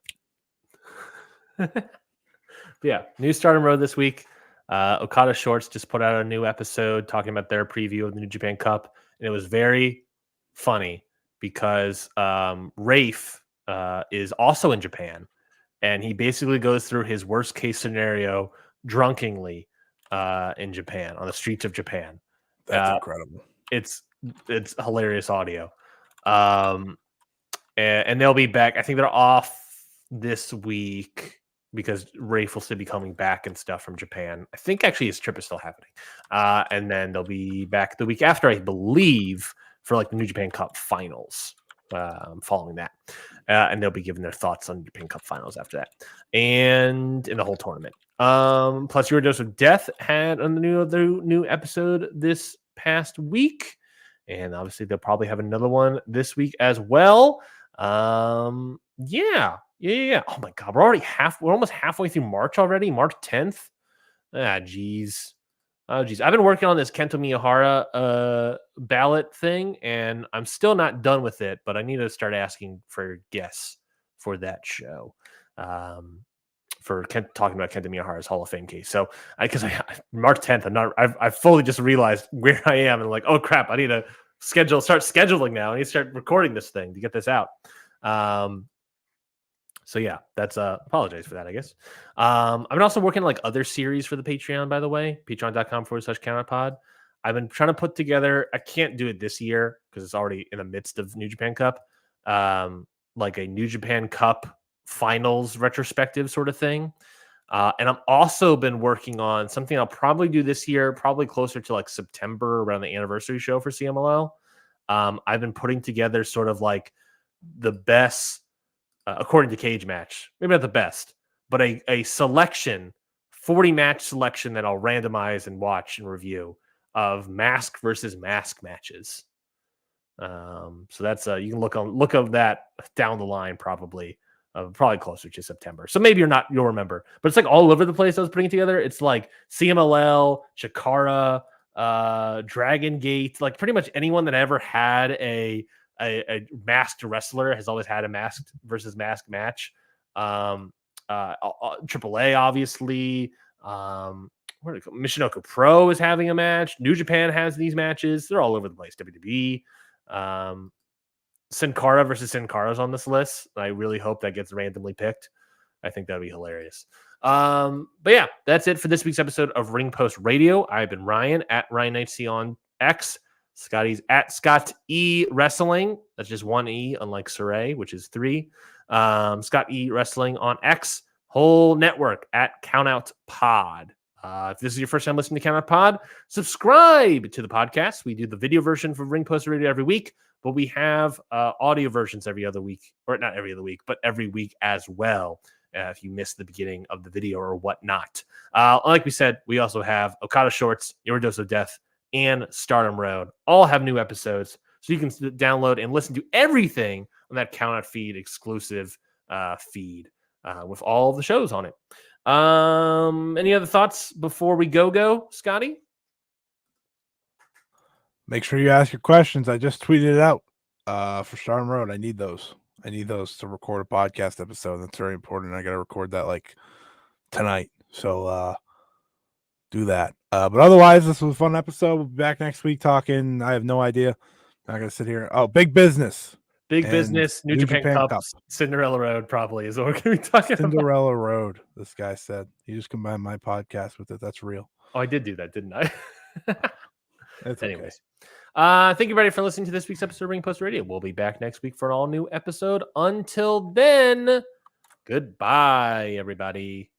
Yeah, new Stardom Road this week. Okada Shorts just put out a new episode talking about their preview of the New Japan Cup, and it was very funny because Rafe is also in Japan, and he basically goes through his worst case scenario drunkenly in Japan, on the streets of Japan. That's incredible. It's hilarious audio. And they'll be back. I think they're off this week because Rafe will still be coming back and stuff from Japan. I think actually his trip is still happening. And then they'll be back the week after, I believe, for like the New Japan Cup finals following that. And they'll be giving their thoughts on Japan Cup finals after that. And in the whole tournament. Plus, Your Dose of Death had a new episode this past week. And obviously they'll probably have another one this week as well. Yeah. Oh my god, we're almost halfway through March already. March 10th. Geez. I've been working on this Kento Miyahara ballot thing, and I'm still not done with it, but I need to start asking for guests for that show. For talking about Kento Miyahara's Hall of Fame case. So because March 10th, I've fully just realized where I am and like, oh crap, I need to start scheduling now. I need to start recording this thing to get this out. So yeah, that's apologize for that, I guess. I've been also working on like other series for the Patreon, by the way, patreon.com/counterpod. I've been trying to put together, I can't do it this year because it's already in the midst of New Japan Cup, like a New Japan Cup finals retrospective sort of thing. And I've also been working on something I'll probably do this year, probably closer to like September around the anniversary show for CMLL. I've been putting together sort of like the best, according to Cage Match, maybe not the best, but a selection, 40 match selection that I'll randomize and watch and review of mask versus mask matches. So that's you can look of that down the line probably closer to September. So maybe you'll remember, but it's like all over the place. I was putting it together. It's like CMLL, Chikara, Dragon Gate, like pretty much anyone that ever had a masked wrestler has always had a masked versus mask match. AAA obviously. Michinoku Pro is having a match. New Japan has these matches. They're all over the place. WWE. Sin Cara versus Sin Cara's on this list. I really hope that gets randomly picked. I think that'd be hilarious. But yeah, that's it for this week's episode of Ring Post Radio. I've been Ryan at RyanHC on X. Scotty's at Scott E Wrestling. That's just one E, unlike Saray, which is 3. Scott E Wrestling on X. Whole network at Countout Pod. If this is your first time listening to Countout Pod, subscribe to the podcast. We do the video version for Ring Post Radio every week, but we have audio versions every other week, or not every other week, but every week as well. If you missed the beginning of the video or whatnot. Like we said, we also have Okada Shorts, Your Dose of Death, and Stardom Road. All have new episodes, so you can download and listen to everything on that Countout feed exclusive feed with all of the shows on it. Any other thoughts before we go, Scotty? Make sure you ask your questions. I just tweeted it out for Stardom Road. I need those. I need those to record a podcast episode. That's very important. I got to record that like tonight. So do that. But otherwise, this was a fun episode. We'll be back next week talking. I have no idea. I'm not going to sit here. Oh, big business. Big business. New Japan Cup. Cinderella Road probably is what we're going to be talking about. Cinderella Road, this guy said. He just combined my podcast with it. That's real. Oh, I did do that, didn't I? Anyways. Thank you, everybody, for listening to this week's episode of Ring Post Radio. We'll be back next week for an all-new episode. Until then, goodbye, everybody.